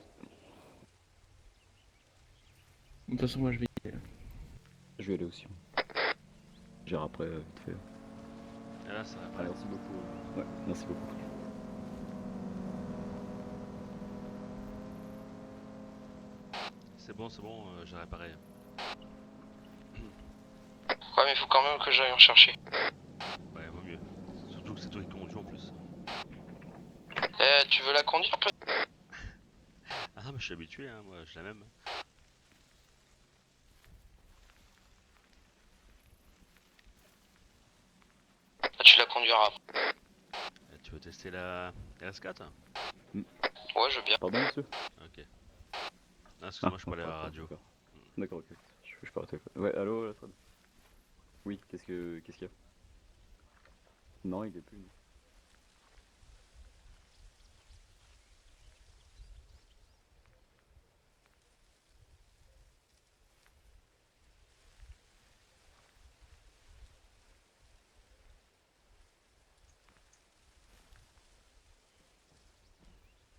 De toute façon, moi, je vais y aller. Je vais aller aussi. J'irai après, vite fait. Et là, ça Ah, répare. merci beaucoup. Ouais, merci beaucoup. C'est bon, j'ai réparé. Ouais mais faut quand même que j'aille en chercher. Ouais, vaut mieux. Surtout que c'est toi qui conduis en plus. Tu veux la conduire peut-être? Ah non, mais je suis habitué, hein, moi, j'ai la même. Tu la conduiras. Tu veux tester la RS4? Ouais, je veux bien. Pardon, monsieur? Ok. Non, excuse-moi, je parlais à la d'accord, radio. D'accord, d'accord, ok. Je parle au téléphone. Ouais, allô, la Strad? Oui, qu'est-ce qu'il y a? Non, il est plus. Non.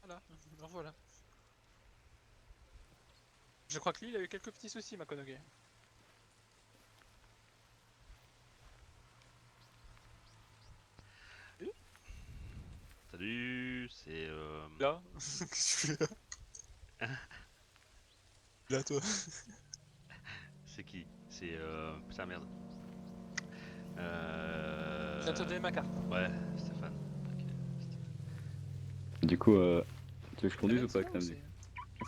Voilà, me revoilà. Je crois que lui, il a eu quelques petits soucis, Makonoge. Salut, c'est Là Qu'est-ce que tu fais là? Là, toi. C'est qui? C'est putain merde. Je viens de te donner ma carte. Ouais, Stéphane. Ok. Du coup, tu veux que je conduise ou C'est pas, la Knam? mienne,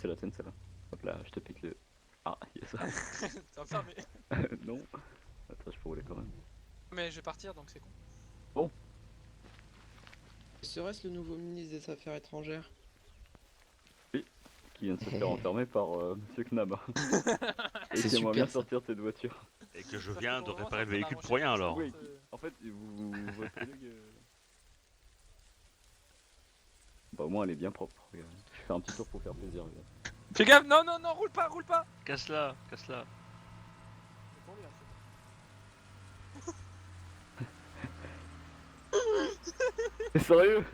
C'est la tienne, celle-là. Hop là, je te pique le. Ah, yes. c'est- Ça va me faire, mais... Non. Attends, je peux rouler quand même. Mais je vais partir, donc c'est con. Serait-ce le nouveau ministre des Affaires étrangères? Qui vient de se faire enfermer par Monsieur Knab. Et C'est qui aimerait bien super, ça. sortir de tes voitures. Et que je Ça fait viens pour de le moment, réparer ça le m'a véhicule arrangé pour rien parce que, alors. Oui. En fait, votre collègue. Bah, au moins, elle est bien propre. Regarde. Je vais faire un petit tour pour faire plaisir. Regarde. Fais gaffe, non, non, non, roule pas, roule pas. Casse-la, casse-la. T'es sérieux?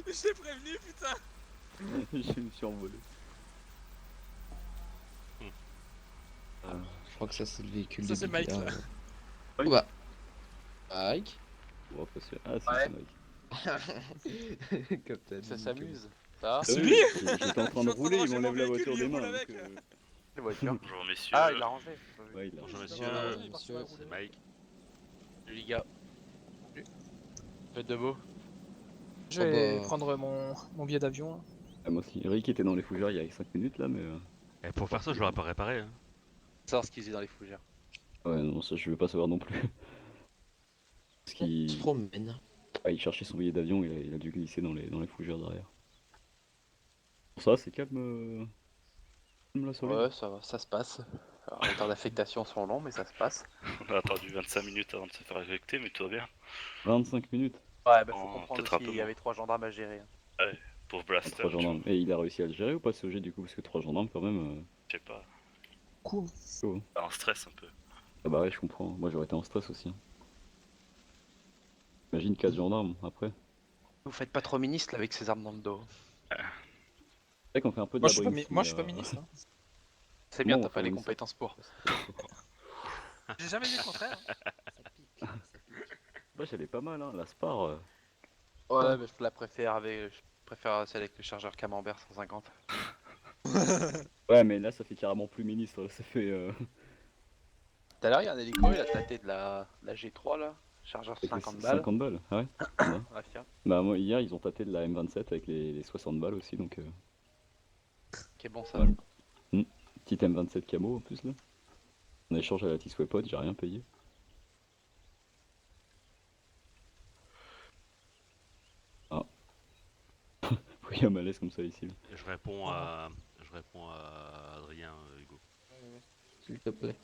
Je t'ai prévenu, putain. Je me suis envolé. Je crois que ça c'est le véhicule Ça, de c'est Biggie. Mike, là. Oui. Oh bah. Mike. Bon, après, ah, si, Ouais. c'est Mike. Captain. Ça s'amuse. Ça va? C'est Ah oui, lui. J'étais en train Je de suis en train de rouler, il ranger m'enlève mon la véhicule, voiture il des roule mains. avec. donc, Les voitures. Bonjour messieurs. Ah, il l'a rangé. Ouais, il a. Bonjour Ouais, monsieur, ouais, monsieur. c'est Mike. Salut les gars. Faites de mots. Je Oh vais bah. prendre mon billet d'avion. Là. Ah, moi aussi. Rick était dans les fougères il y a 5 minutes là, mais. Et pour faire ça, je l'aurais pas réparé. Hein. Savoir ce qu'ils faisaient dans les fougères. Ouais, non, ça je veux pas savoir non plus. Parce Il qu'il se promène. il cherchait son billet d'avion, il a dû glisser dans les fougères derrière. Ça, c'est calme, calme la soirée. Ouais, ça va, ça se passe. Alors, les temps d'affectation sont longs, mais ça se passe. On a attendu 25 minutes avant de se faire affecter, mais tout va bien. 25 minutes, Ouais, bah faut Oh, comprendre peut-être un aussi, peu il y avait moins. 3 gendarmes à gérer. Pauvre à Blaster, 3 tu vois. gendarmes. Et il a réussi à le gérer ou pas ce jet du coup? Parce que 3 gendarmes quand même. Je sais pas. Cool. Chaud, hein. En stress un peu. Ah bah ouais, je comprends. Moi j'aurais été en stress aussi. Hein. Imagine 4 gendarmes après. Vous faites pas trop ministre là avec ces armes dans le dos. C'est vrai qu'on fait un peu de Moi, la je suis pas, brinks, moi, je suis mais, pas ministre. Hein. C'est bien, Comment t'as on pas fait les une compétences pour. J'ai jamais dit le contraire. Ouais, elle est pas mal, hein. La Spar. Ouais, mais je la préfère avec. Je préfère celle avec le chargeur Camembert 150. Ouais, mais là ça fait carrément plus ministre. Ça fait. Tout à l'heure, il y a un hélico, il a tâté de la G3 là. Chargeur Avec les 50 balles. 50 balles, ah ouais. Ouais. Ouais, tiens. Bah moi hier ils ont tâté de la M27 avec les 60 balles aussi donc Qui est bon ça. voilà. Petite M27 camo en plus là. En échange à la T-Swepod, j'ai rien payé. Ah. Il y a un malaise comme ça ici. Là. Et je réponds à Adrien Hugo. S'il te plaît.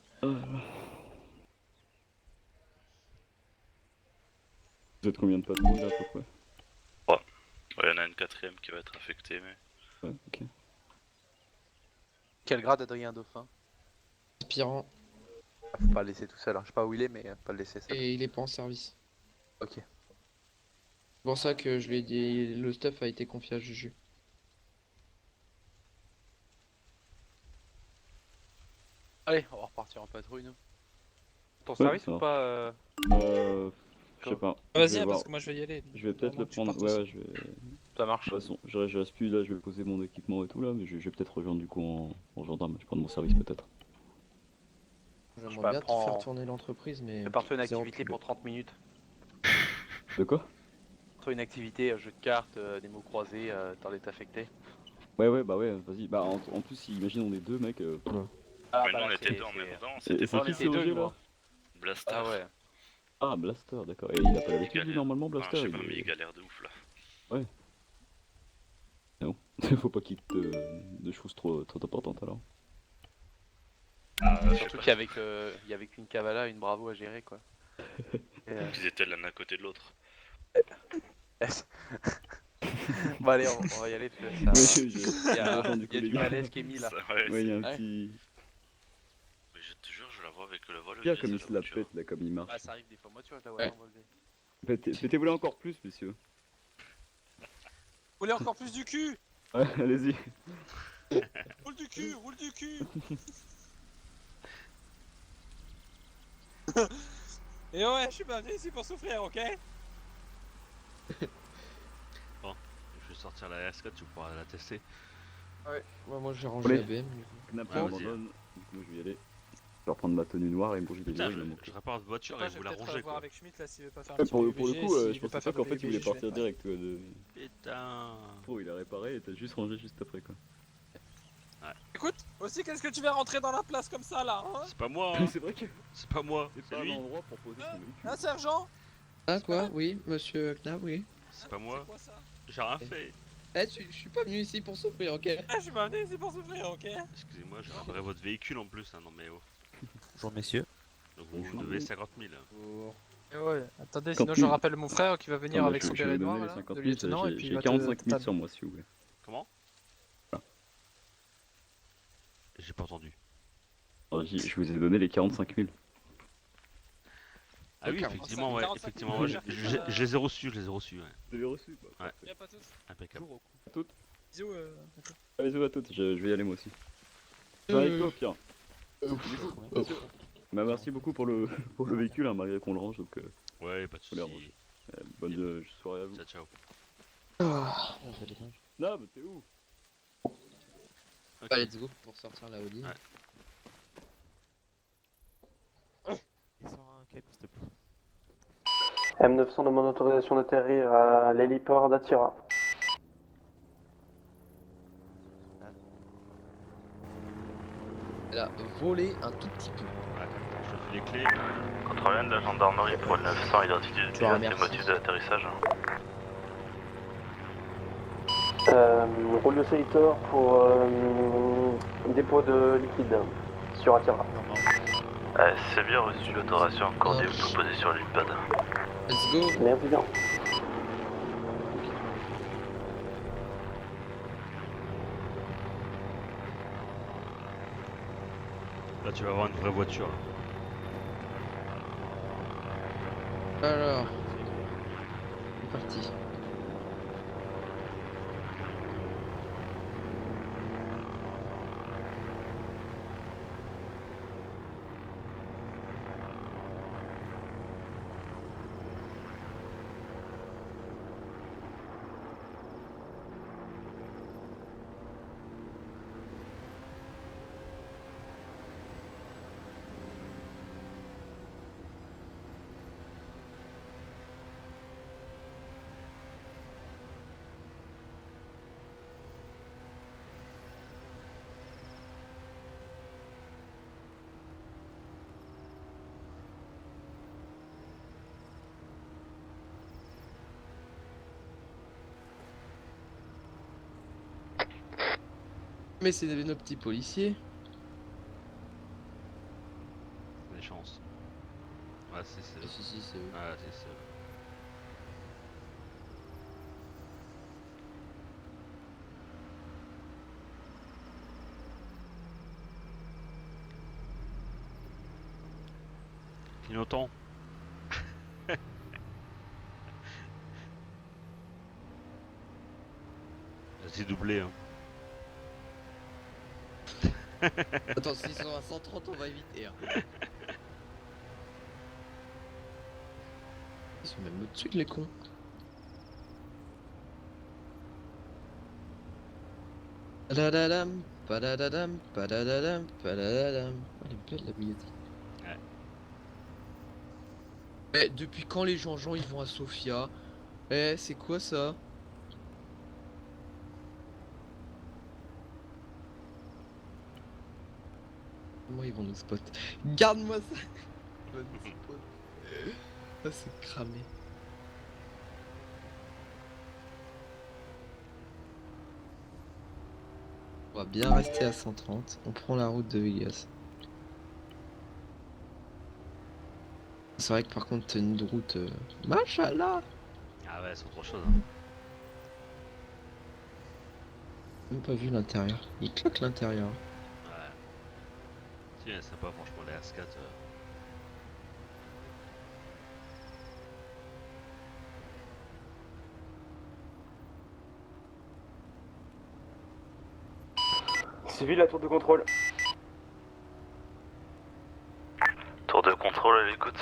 Vous êtes combien de patrouilles là à peu près? Ouais, il y en a une quatrième qui va être affectée, mais. Ouais, ok. Quel grade Adrien Dauphin? Aspirant. Ah, faut pas le laisser tout seul, hein. Je sais pas où il est, mais pas le laisser seul. Et il est pas en service. Ok. C'est pour ça que je lui ai dit. Le stuff a été confié à Juju. Allez, on va repartir en patrouille nous. Ton Ouais, service ça ou va. pas Je sais pas. Je Vas-y, vais hein, voir. parce que moi, je vais y aller. Je vais peut-être Vraiment le que tu prendre. partes Ouais, aussi. je vais. Ça marche. De toute façon, je reste plus là, je vais poser mon équipement et tout là, mais je vais peut-être rejoindre du coup en gendarme. Je vais prendre mon service peut-être. J'aimerais bien te prends- faire tourner l'entreprise, mais. Prépare-toi une zéro activité pub. pour 30 minutes. De quoi? Prépare-toi une activité, jeu de cartes, des mots croisés, t'en es affecté. Ouais, bah ouais, vas-y. Bah en plus, imagine on est deux mecs. Ah, Mais nous bah, on là, était c'est- deux en même c'est- temps, Et c'était c'est pas qui on ce était deux, OG là? gros. Blaster. Ah ouais. Ah, Blaster, d'accord. Et il a pas l'habitude lui galère. normalement, Enfin, Blaster. je sais il pas, mais est- il galère de ouf là. Non. Faut pas qu'il te de choses trop importantes alors. Je sais Surtout pas, qu'il y avait qu'une Kavala, une Bravo à gérer, quoi. Et, qu'ils étaient l'un à côté de l'autre. Bon, allez, on va y aller, parce que ça. Oui, Il y a, rejoins du il y a coup, les du gars. malaise qui est mis là. Ça, ouais, Ouais, il y a un Ouais. petit. Mais je te jure, je la vois avec le vol. Regarde comme il se la pète là, comme il marche. Ah, ça arrive des fois. Moi, tu vois, je la vois Ouais. envoler. Pétez-vous-la encore plus, messieurs. Roulez encore plus du cul. Ouais, allez-y. Roule du cul, roule du cul. Et ouais, je suis pas venu ici pour souffrir, ok? Je vais sortir la S4, tu pourras la tester. Ouais, moi j'ai rangé Allez. la BM. Knap, Ouais, on vas-y. abandonne. Du coup, je vais y aller. Je vais reprendre ma tenue noire et mon gilet Putain, jaune, il va je manquer. répare votre voiture Attends, et je vous vais la peut-être rongez voir quoi. avec Schmitt là s'il veut pas faire un Ouais, petit pour le PUBG, coup, s'il je veut pensais faire pas qu'en fait il voulait PUBG, je vais partir être- direct. De... Putain. Trop, il a réparé et t'as juste rangé juste après quoi. Écoute, aussi qu'est-ce que tu vas rentrer dans la place comme ça là, hein? C'est pas moi, hein. C'est vrai que C'est pas moi, c'est c'est pas un lui. endroit pour poser son véhicule. Hein, sergent? Ah quoi? Oui, monsieur Knab, oui. C'est pas moi. C'est quoi ça? J'ai rien fait. Eh, je suis pas venu ici pour souffrir, ok? Ah, je suis pas venu ici pour souffrir, ok? Excusez-moi, j'ai réparé votre véhicule en plus. Hein. Non mais oh. Bonjour messieurs. Donc vous Bonjour. me devez 50 000. Et ouais, attendez, Quand sinon tu- je rappelle mon frère qui va venir Attends, avec je son vais béret donner noir les là, 50 de 000, lieutenant, et puis il j'ai va 45 000 te sur moi s'il vous plaît. Comment? J'ai pas entendu. Alors, je vous ai donné les 45 000. Ah oui, 45 effectivement, ouais, 45 effectivement, 000, ouais, je vais je faire- les ai reçus, je les ai reçus, ouais. Vous avez reçu bah, Ouais. Y'a pas de soucis. Impeccable. Bisous, Allez, bisous à toutes, je vais y aller moi aussi. Je vais avec toi, Pierre. Bah, merci beaucoup pour le, pour le véhicule, hein, malgré qu'on le range, donc Ouais, pas de faut les soucis. ranger. Bonne soirée à vous. Ciao, ciao. Non, mais t'es où? Ok. Bah, let's go pour sortir la Audi. Ouais. Descends un câble s'il te plaît. M900 demande autorisation d'atterrir à l'héliport d'Attira. Elle a volé un tout petit peu. Ouais, je te fais les clés. Contrôle de la gendarmerie pour le 900, identifié Je vous remercie. le motif de l'atterrissage. Roule de Sélitor pour dépôt de liquide sur Attira. C'est bien reçu l'autorisation accordée Oh. pour poser sur l'IPAD. Let's go. Merci bien. Là, tu vas avoir une vraie voiture. Là. Alors. C'est parti. Mais c'est nos petits policiers. Des chances. Ouais, c'est. Si, c'est eux. Ouais, c'est. Clignotant. Vas-y, doublé, hein. Attends, s'ils sont à 130, on va éviter. Hein. Ils sont même au-dessus de les cons. Padadadam, padadadam, padadadam, padadadam. Oh, elle est belle la Bugatti. Ouais. Eh, depuis quand les gens ils vont à Sofia? Eh, c'est quoi ça? comment ils vont nous spot. Garde-moi ça. Ils vont nous spot. Ça c'est cramé. On va bien rester à 130. On prend la route de Vegas. C'est vrai que par contre tenue de route, machallah. Ah ouais, c'est autre chose. Même pas vu l'intérieur. Il claque l'intérieur. Ouais. Si, c'est sympa, franchement, les S4. Civil, la tour de contrôle. Tour de contrôle à l'écoute.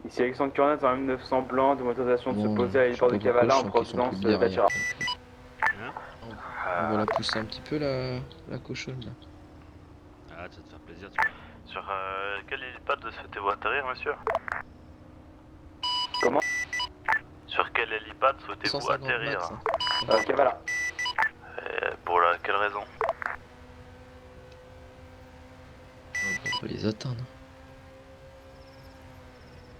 Ici Alexandre Curnet, en M900 blanc, de motorisation de se Bon, poser à je sais l'héliport pas de pourquoi, Kavala je en sens qu'ils sont provenance plus derrière, d'Atira. donc, Hein? on va la pousser un petit peu la cochonne là. Ah, tu vas te faire plaisir, tu vois. Sur quel hélipad souhaitez-vous atterrir, monsieur? Comment? Sur quel hélipad souhaitez-vous 150 atterrir? max. Hein. Kavala. Et pour quelle raison? On peut les atteindre.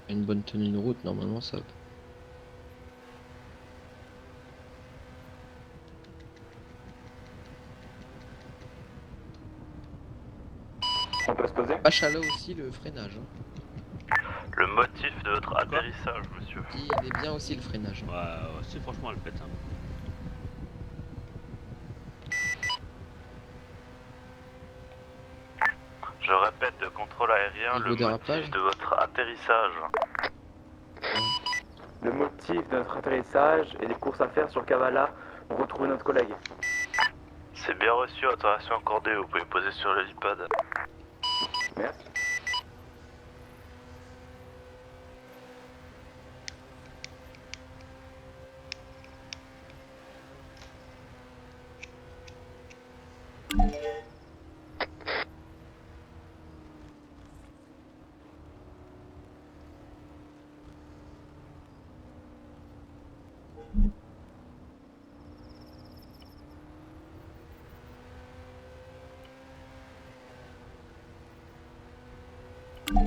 Une bonne tenue de route, normalement ça va. On peut se poser? Machallah aussi le freinage. Hein. Le motif de votre atterrissage, monsieur. Il est bien aussi le freinage. Ouais, ouais, c'est franchement, elle pète. Hein. Je répète, de contrôle aérien, Niveau le dérapage. motif de votre atterrissage. Le motif de notre atterrissage et des courses à faire sur Kavala pour retrouver notre collègue. C'est bien reçu, autorisation accordée, vous pouvez poser sur l'hélipad. Merci.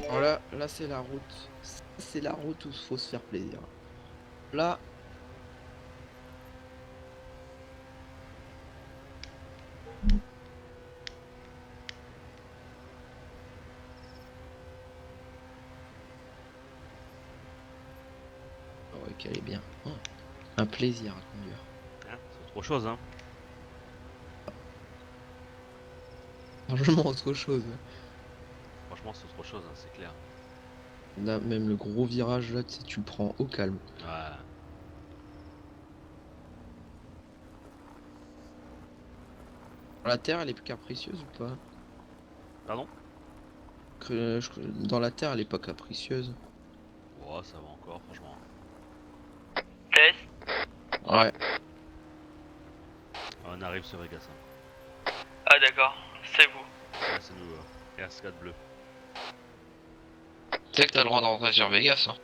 Alors là c'est la route. C'est la route où il faut se faire plaisir. Là. Oh, ouais, qu'elle est bien. Oh, un plaisir à conduire. Hein, c'est autre chose, hein. Largement autre chose. Franchement, c'est autre chose, hein, c'est clair. Là, même le gros virage là, tu le prends au calme. Ouais. La terre, elle est plus capricieuse ou pas? Pardon? Dans la terre, elle est pas capricieuse. Ouais, ça va encore, franchement. Ouais. On arrive sur Vegas. Hein. Ah d'accord, c'est vous. Là, c'est nous, RS4 bleu. Tu sais que t'as le droit d'entrer sur Vegas, hein.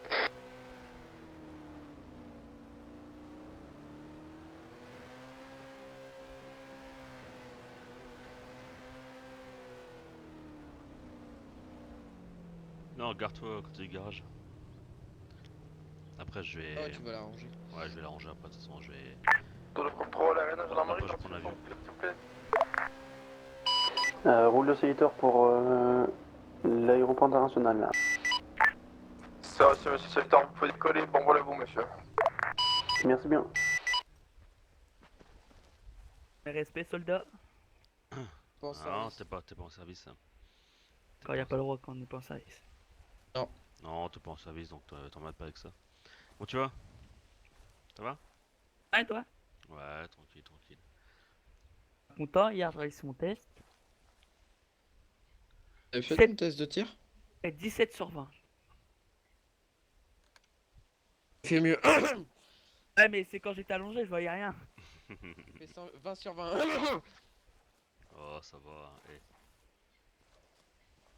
Non, garde-toi à côté du garage. Après, je vais. Ah ouais, tu vas l'arranger. Ouais, je vais l'arranger après, de toute façon, je vais. Tour de contrôle aérien, gendarmerie, Après, je prends l'avion. s'il vous plaît. Roule de séliteur pour l'aéroport international là. C'est reçu, monsieur Sultan. Vous pouvez décoller, bon vol à vous, monsieur. Merci bien. Respect, soldat. Bon, Non, t'es pas en service. Hein. Quand il n'y a pas le droit quand on n'est pas en service. Non, t'es pas en service, donc t'emmerdes pas avec ça. Bon, tu vas? Ça va? Ah, et toi? Ouais, tranquille, tranquille. Content, hier j'ai réussi mon test. T'avais fait 7. ton test de tir? Et 17 sur 20. Fais mieux. Ouais, mais c'est quand j'étais allongé, je voyais rien. Fais 20 sur 20. Oh, ça va. Eh.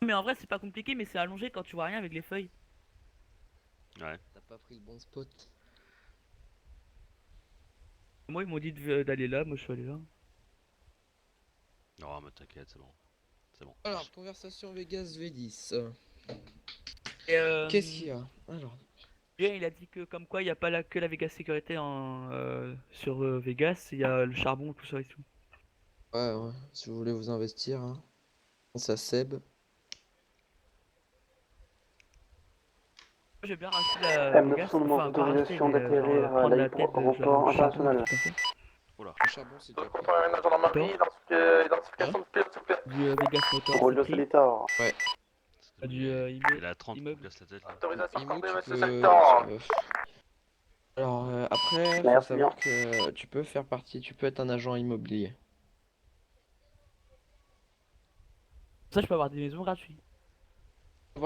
Mais en vrai, c'est pas compliqué, mais c'est allongé quand tu vois rien avec les feuilles. Ouais. T'as pas pris le bon spot. Moi, ils m'ont dit d'aller là, moi je suis allé là. Non, mais t'inquiète, c'est bon. C'est bon. Alors, conversation Vegas V10. Et, Qu'est-ce qu'il y a? Alors, Julien, il a dit que comme quoi il n'y a pas que la Vegas sécurité sur Vegas, il y a le charbon, tout ça et tout. ouais, si vous voulez vous investir, hein. Pense à Seb. J'ai bien racheté la M900 Vegas, demande enfin pas racheté, autorisation mais d'acquérir prendre la tête de genre l'aéroport du charbon, international. tout comme ça. Oula. Le charbon, c'est déjà pris. Contrôle la gendarmerie, identification de pilote, s'il vous plaît. Du Vegas Motor, Rôle c'est de pris. Solitar. Du Il a 30 qui me immeuble. casse la tête là. Autorisation Imo, accordée, tu monsieur peux... Solitar. Alors, après, faut Merci savoir que tu peux faire partie, tu peux être un agent immobilier. Ça, je peux avoir des maisons gratuites.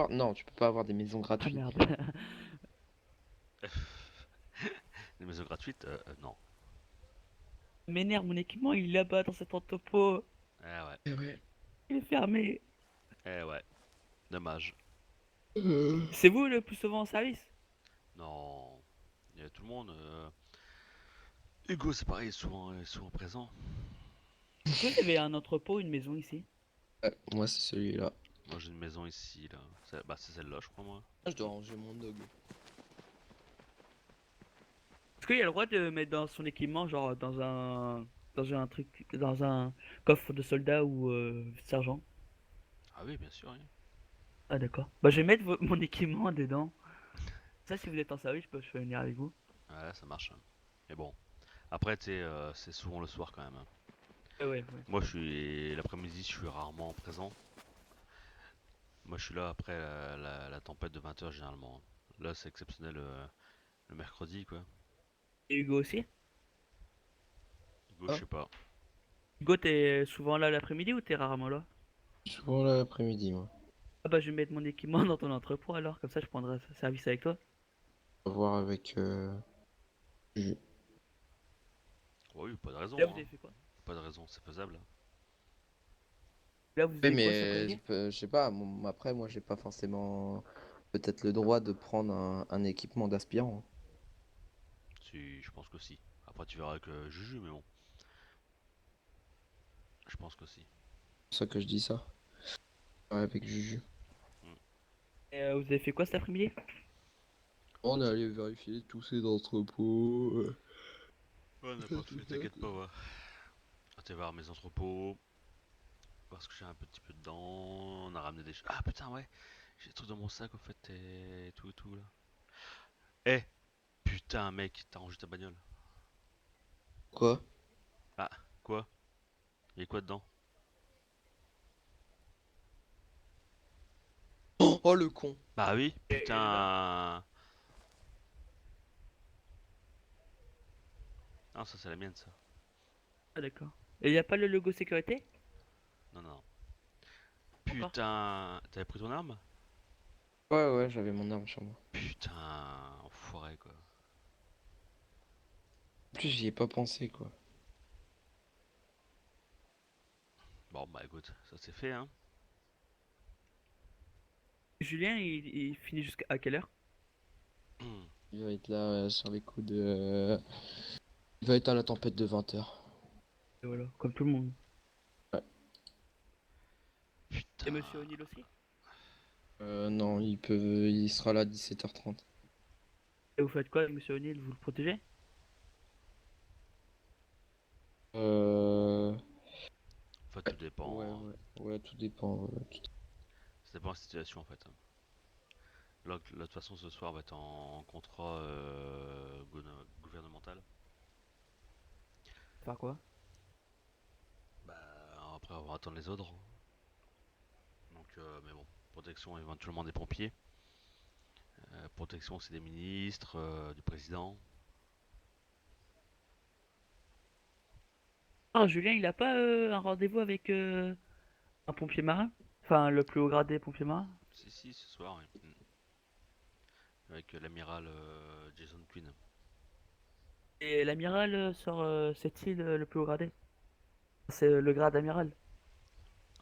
Non, tu peux pas avoir des maisons Ah gratuites. merde. Les maisons gratuites, non. M'énerve, mon équipement il est là-bas dans cet entrepôt. Eh ouais. Ouais. Il est fermé. Eh ouais. Dommage. C'est vous le plus souvent en service? Non. Il y a tout le monde. Hugo, c'est pareil, il est souvent présent. Vous avez un entrepôt, une maison ici? Ouais, moi, c'est celui-là. Moi j'ai une maison ici là. C'est celle-là, je crois, moi. Je dois ranger mon dog. Est-ce qu'il y a le droit de mettre dans son équipement, genre dans un truc, dans un coffre de soldat ou sergent? Ah oui, bien sûr, oui. Ah d'accord. Bah je vais mettre mon équipement dedans. Ça, si vous êtes en service, je peux venir avec vous. Ouais, ça marche. Hein. Mais bon. Après, tu sais, c'est souvent le soir quand même. Hein. Ouais. Moi, l'après-midi, je suis rarement présent. Moi, je suis là après la tempête de 20h généralement. Là, c'est exceptionnel le mercredi, quoi. Et Hugo aussi? Hugo, je sais pas. Hugo, t'es souvent là l'après-midi ou t'es rarement là? Souvent l'après-midi, moi. Ah bah je vais mettre mon équipement dans ton entrepôt alors, comme ça je prendrai service avec toi. On va voir avec Juju. Oui, pas de raison. Là vous Hein. avez fait quoi? Pas de raison, c'est faisable. Là vous Oui, avez quoi cet mais après-midi? je sais pas, après, moi, j'ai pas forcément peut-être le droit de prendre un équipement d'aspirant. Si, je pense que si. Après, tu verras avec Juju, mais bon. Je pense que si. C'est pour ça que je dis ça. Ouais, avec Juju. Et, vous avez fait quoi cet après-midi? On est allé vérifier tous ces entrepôts. Ouais, on n'a pas fait, t'inquiète pas, ouais. On va voir mes entrepôts. Parce que j'ai un petit peu dedans. On a ramené des choses. Ah putain, ouais. J'ai des trucs dans mon sac, au fait, et tout là. Eh, putain, mec, t'as rangé ta bagnole. Quoi? Ah, quoi? Y'a quoi dedans? Oh, le con! Bah oui, putain. Non, ça c'est la mienne, ça. Ah d'accord. Et y a pas le logo sécurité? Non. Putain, t'avais pris ton arme? Ouais, j'avais mon arme sur moi. Putain, enfoiré quoi. En plus, j'y ai pas pensé, quoi. Bon, bah écoute, ça c'est fait, hein. Julien il finit jusqu'à quelle heure? Il va être là sur les coups de... Il va être à la tempête de 20h. Et voilà, comme tout le monde. Putain. Et monsieur O'Neill aussi? Non, il sera là à 17h30. Et vous faites quoi avec monsieur O'Neill? Vous le protégez? En fait, tout dépend. hein. Ouais, tout dépend. Ça dépend de la situation en fait. Hein. Là, de toute façon, ce soir, on va être en contrat gouvernemental. Faire quoi? Bah, après, on va attendre les ordres. Donc, mais bon, protection éventuellement des pompiers. Protection aussi des ministres, du président. Ah, Julien, il a pas un rendez-vous avec un pompier marin? Enfin, le plus haut gradé pompier marin? Si, ce soir, oui. Avec l'amiral Jason Quinn. Et l'amiral sur cette île le plus haut gradé? C'est le grade amiral.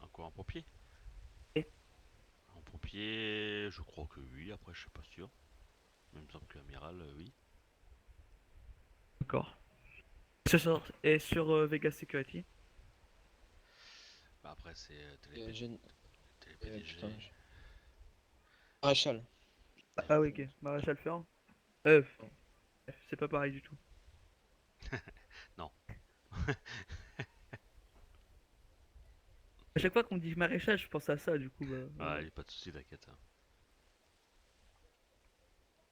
Encore un pompier? Et Un pompier, je crois que oui, après je suis pas sûr. Mais il me semble que l'amiral, oui. D'accord. Et sur Vegas Security? Bah après c'est télé PDG. putain, Maréchal. Ah oui, ok. Maréchal Ferrand. C'est pas pareil du tout. Non. À chaque fois qu'on dit maréchal, je pense à ça, du coup. Ah, y a pas de soucis, t'inquiète.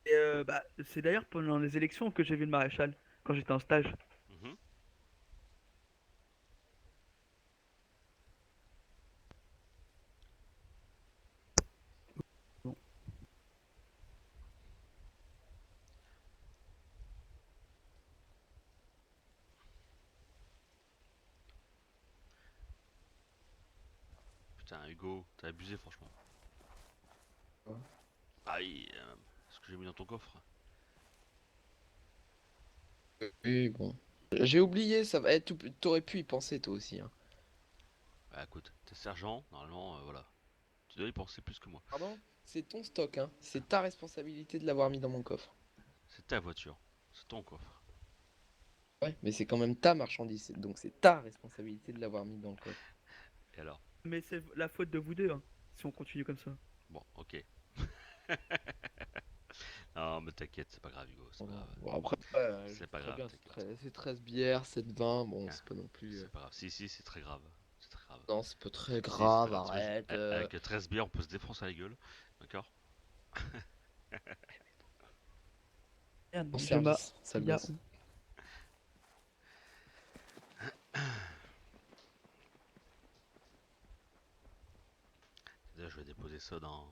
Et, c'est d'ailleurs pendant les élections que j'ai vu le maréchal, quand j'étais en stage. Mhm. Bon. Putain, Hugo, t'as abusé franchement. Quoi? Aïe, ce que j'ai mis dans ton coffre. Oui, bon. J'ai oublié, ça va. T'aurais pu y penser toi aussi. Hein. Bah écoute, t'es sergent, normalement, voilà. Tu dois y penser plus que moi. Pardon? C'est ton stock, hein. C'est ta responsabilité de l'avoir mis dans mon coffre. C'est ta voiture, c'est ton coffre. Ouais, mais c'est quand même ta marchandise, donc c'est ta responsabilité de l'avoir mis dans le coffre. Et alors? Mais c'est la faute de vous deux, hein, si on continue comme ça. Bon, ok. Non, mais t'inquiète, c'est pas grave, Hugo, c'est pas grave. Bon, après, C'est pas très grave, bien, t'inquiète. c'est 13 bières, 7 vins, bon, Ah, c'est pas non plus. C'est pas grave. Si, c'est très grave. C'est très grave. Non, c'est pas très Si, c'est grave, très grave. arrête. Avec 13 bières, on peut se défoncer la gueule. D'accord? Merde, En j'ai ma service, sale Yahoo. gosse. Déjà, je vais déposer ça dans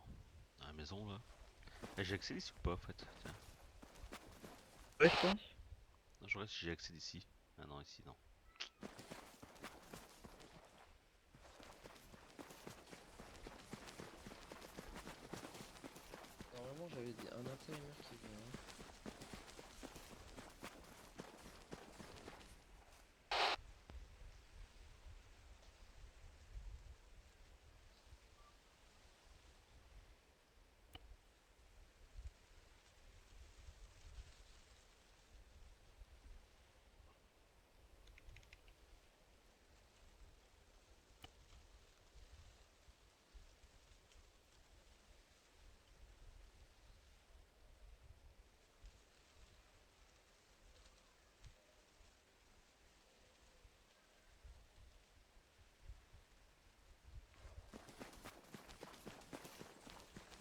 la maison, là. Eh, j'ai accès ici ou pas, en fait? Tiens. Ouais, je pense. Non, je regarde si j'ai accès d'ici. Ah non, ici, non. Normalement, j'avais dit un intérimaire qui vient.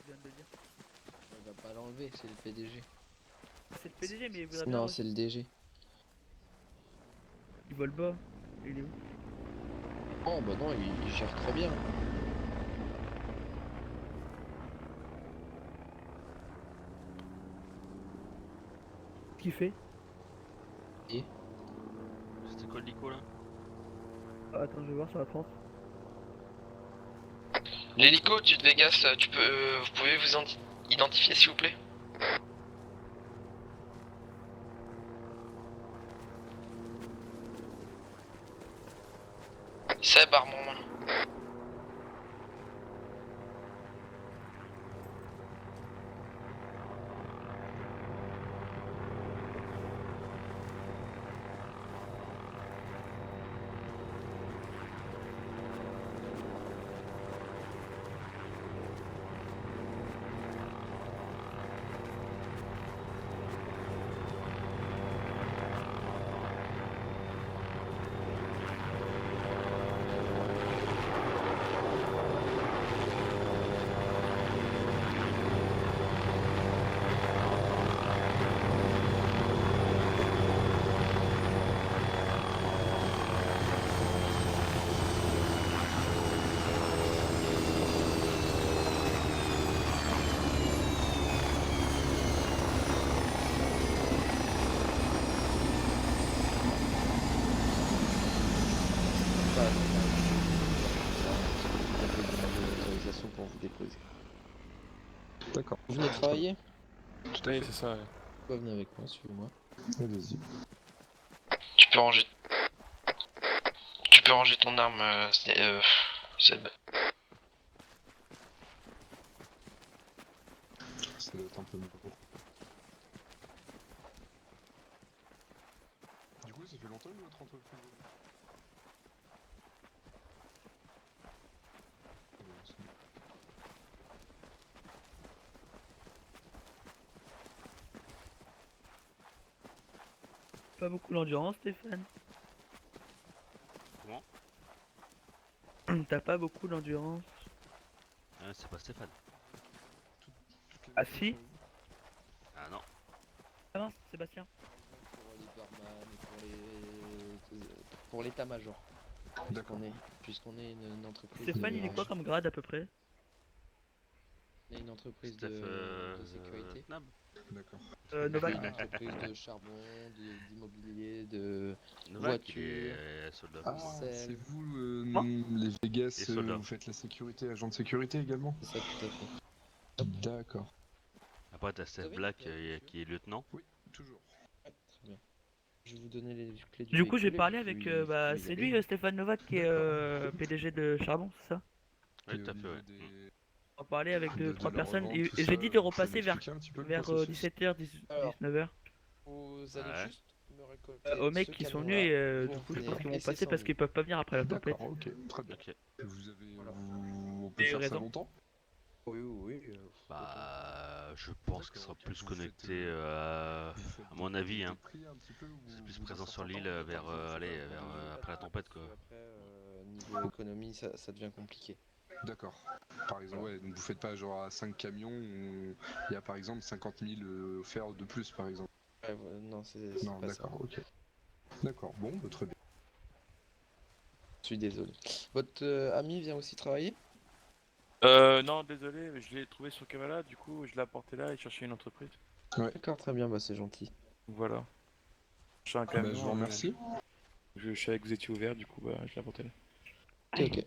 Je viens de le dire. Il va pas l'enlever, c'est le PDG. C'est le PDG, mais il voudrait bien. Non, c'est le DG. Il vole bas. Il est où? Oh, bah non, il gère très bien. Qu'est-ce qu'il fait? Et C'était quoi le Nico, là? Ah, attends, je vais voir sur la 30. L'hélico du de Vegas, vous pouvez vous identifier s'il vous plaît? Seb, arme en main. Pour vous déposer. D'accord. Vous venez travailler? Tout à fait, c'est ça. Quoi, venez avec moi, suivez-moi. Allez-y. Tu peux ranger. Tu peux ranger ton arme, Seb. Ça doit être un peu nouveau. Du coup, ça fait longtemps que votre entreprise. pas beaucoup l'endurance, Stéphane. Comment? T'as pas beaucoup d'endurance. C'est pas Stéphane. Ah si? Ah non. Ah mince, Sébastien. Pour les barman et pour l'état-major. Puisqu'on est une entreprise. Stéphane, il est quoi comme grade à peu près? On est une entreprise Steph, de sécurité. Nab. D'accord. Novak. Une entreprise de charbon, d'immobilier, de Novak, il voitures. est soldat. Ah, Sel. c'est vous, les Vegas, Et soldats. vous faites la sécurité, agent de sécurité également? C'est ça, tout à fait. D'accord. Après, t'as Steph Vous savez, Black vous avez qui est lieutenant. Oui, toujours. Ouais, très bien. Je vais vous donner les clés Du coup, j'ai véhicule et parlé vous avec. pouvez- vous Bah, pouvez y c'est aller. lui, Stéphane Novak, qui est PDG de Charbon, c'est ça? Oui, Et tout à au fait, niveau ouais. des- On parlait avec de 2-3 la personnes. revente, Et tout j'ai ça, dit de vous pouvez repasser vers, m'expliquer un petit peu le vers processus 17h, Alors. 19h. Vous allez Ouais. juste me récolter Aux mecs ce qui sont camion-là, venus et vous du coup, je reprenez pense qu'ils et vont c'est passer sans parce vous. qu'ils peuvent pas venir après la tempête. D'accord, ok, très bien. Ok. Vous avez, Voilà. on peut Et faire ça raison. longtemps? Oui, oui, oui. Bah, je pense qu'il sera D'accord, ok. plus Vous connecté, faites, vous faites à mon avis, hein. des prix un petit peu, ou C'est plus vous présent en sur sortez l'île pas? vers, après la tempête, quoi. Après, niveau économie, ça devient compliqué. D'accord. Par exemple, ouais, donc vous faites pas genre à 5 camions où il y a par exemple 50 000 offerts de plus, par exemple. Ouais, non, c'est Non, pas ça. d'accord, ok. D'accord, bon, bah, très bien. Je suis désolé. Votre ami vient aussi travailler? Non, désolé, mais je l'ai trouvé sur Kavala, du coup je l'ai apporté là et cherché une entreprise. D'accord, très bien, bah c'est gentil. Voilà. Je suis un Bah, camion. je vous remercie. Je savais que vous étiez ouvert, du coup bah, je l'ai apporté là. Ok.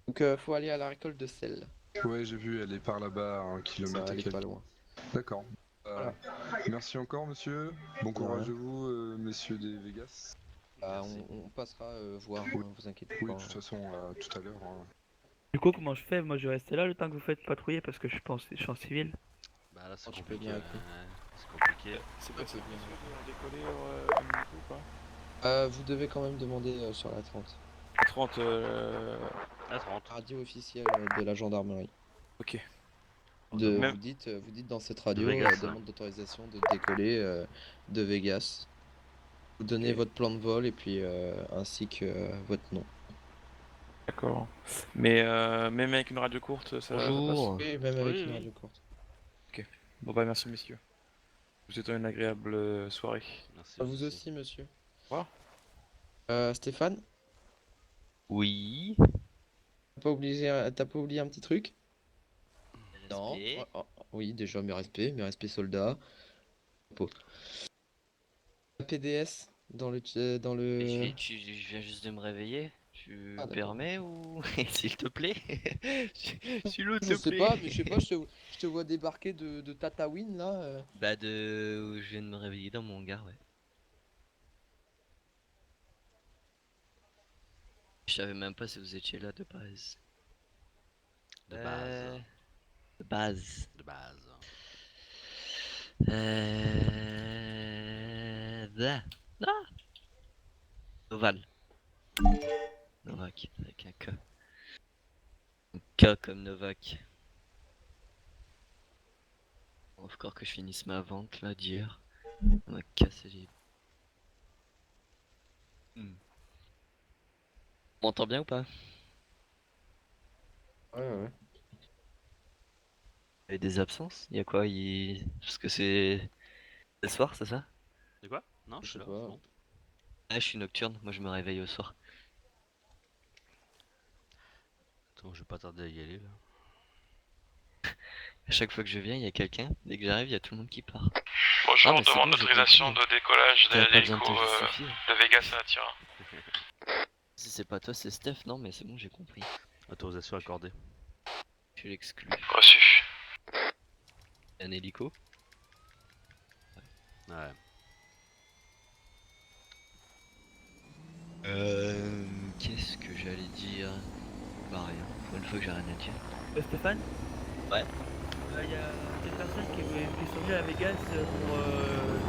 Donc faut aller à la récolte de sel. Ouais, j'ai vu, elle est par là-bas, à 1 Ça, kilomètre elle et est pas quelques. loin. D'accord. Voilà. Merci encore, monsieur. Bon De courage rien. à vous, messieurs des Vegas. Bah, Merci. on passera voir, Oui. hein, vous inquiétez Oui, pas. de toute façon, tout à l'heure. Du coup, comment je fais? Moi, je vais rester là le temps que vous faites patrouiller parce que je suis en civil. Bah là, c'est Oh, tu peux compliqué. venir avec nous. C'est compliqué. C'est Ouais, possible c'est bien. de décoller à Dominico ou pas? Vous devez quand même demander sur la 30. 30, À 30. Radio officielle de la gendarmerie. ok. Vous Même- dites dans cette radio, Vegas, hein. demande d'autorisation de décoller de Vegas. Vous donnez Ok. votre plan de vol et puis ainsi que votre nom. D'accord. Mais même avec une radio courte, ça passe. Oui, même avec Oui, une oui. radio courte. Bon bah merci messieurs. Je vous souhaite une agréable soirée. Merci. À vous aussi, monsieur. Au revoir. Stéphane, Oui. t'as pas oublié un petit truc? Non. Oui, déjà mes respects soldats. Chapeau. PDS dans le Je viens juste de me réveiller. Tu Ah, d'accord. permets ou s'il te plaît? Celui-là, Je sais pas, mais je sais pas, je te vois débarquer de Tatooine là. Bah de... Je viens de me réveiller dans mon hangar, ouais. Je savais même pas si vous étiez là de base. De base. De base. De base. Ah Oval. Novak, avec un K. Un K comme Novak. Bon, faut encore que je finisse ma vente là d'hier. On m'a cassé les... On m'entend bien ou pas? Ouais. Il y a des absences? Il y a quoi? Parce que c'est... Ce soir, c'est ça? De quoi? Non, je Je suis sais là. pas. c'est bon. Ah, je suis nocturne, moi je me réveille au soir. Attends, je vais pas tarder à y aller là. À chaque fois que je viens, il y a quelqu'un. Dès que j'arrive, il y a tout le monde qui part. Bonjour, Ah, mais c'est demande bon, j'ai d'autorisation compris. de décollage T'as pas besoin de d'hélico te justifier. de Vegas à Tira. Si c'est pas toi, c'est Steph, non, mais c'est bon, j'ai compris. Autorisation accordée. Je l'exclus. Reçu. Un hélico? Ouais. Qu'est-ce que j'allais dire? Bah rien, pour une fois que j'ai rien à dire. Stéphane? Ouais. Il y a des personnes qui sont venues à Vegas pour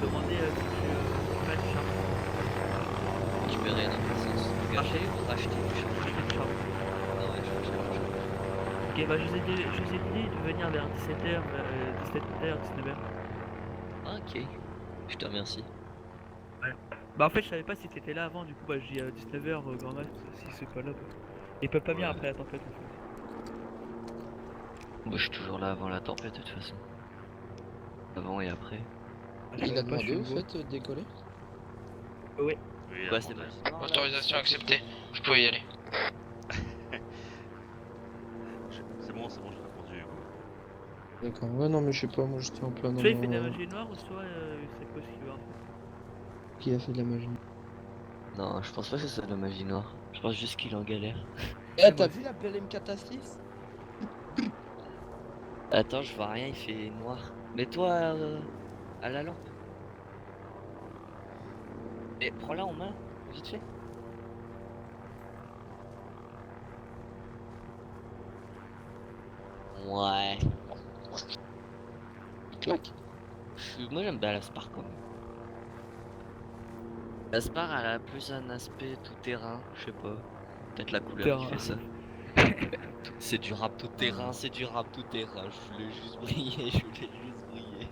demander si tu mets du charbon. Récupérer dans quel sens? Engager ou racheter du charbon? Acheter du charbon. Ah ouais, je cherche du charbon. Ok, bah je vous ai dit de venir vers 17h, 17h, 19h. Ah, ok, je te remercie. Ouais. Bah en fait je savais pas si t'étais là avant, du coup bah j'ai 19h grand max si c'est pas là. Bah. Ils peuvent pas venir après la tempête en fait. Moi, je suis toujours là avant la tempête, de toute façon. Avant et après. Ah, je Il a savais pas, je demandé suis au nouveau. fait de décoller. Ouais. Oui, Bah, c'est attendez. pas. Autorisation acceptée. Vous pouvez y aller. C'est bon, j'ai répondu, Hugo. D'accord, ouais, non, mais je sais pas, moi j'étais en plein dans Soit il fait de la mon- magie noire ou soit c'est quoi ce qu'il va en fait. Qui a fait de la magie? Non, je pense pas que ce soit de la magie noire. Je pense juste qu'il est en galère. Eh, t'as vu la belle MK6? Attends, je vois rien, il fait noir. Mets-toi à la lampe. Et prends-la en main, vite fait. Ouais. Clac. Moi j'aime bien la Spar quand même. La Spar elle a plus un aspect tout terrain, je sais pas. Peut-être la couleur qui Terrain. fait ça. C'est du rap tout terrain, c'est du rap tout terrain. Je voulais juste briller, je voulais juste briller.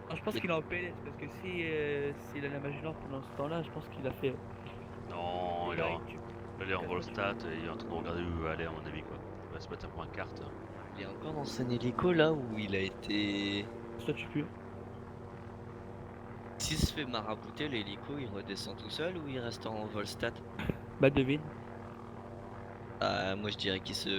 Non, je pense qu'il est en PLS parce que si s'il a la magie noire pendant ce temps-là, je pense qu'il a fait. Non, Ouais, il est en Volstat, il est en train de regarder où il va aller à mon avis quoi. Il va se mettre un point carte. Il est encore dans son hélico là où il a été. Ça tue plus. S'il se fait marabouter l'hélico, il redescend tout seul ou il reste en Volstat? Bah devine. Ah, moi je dirais qu'il se.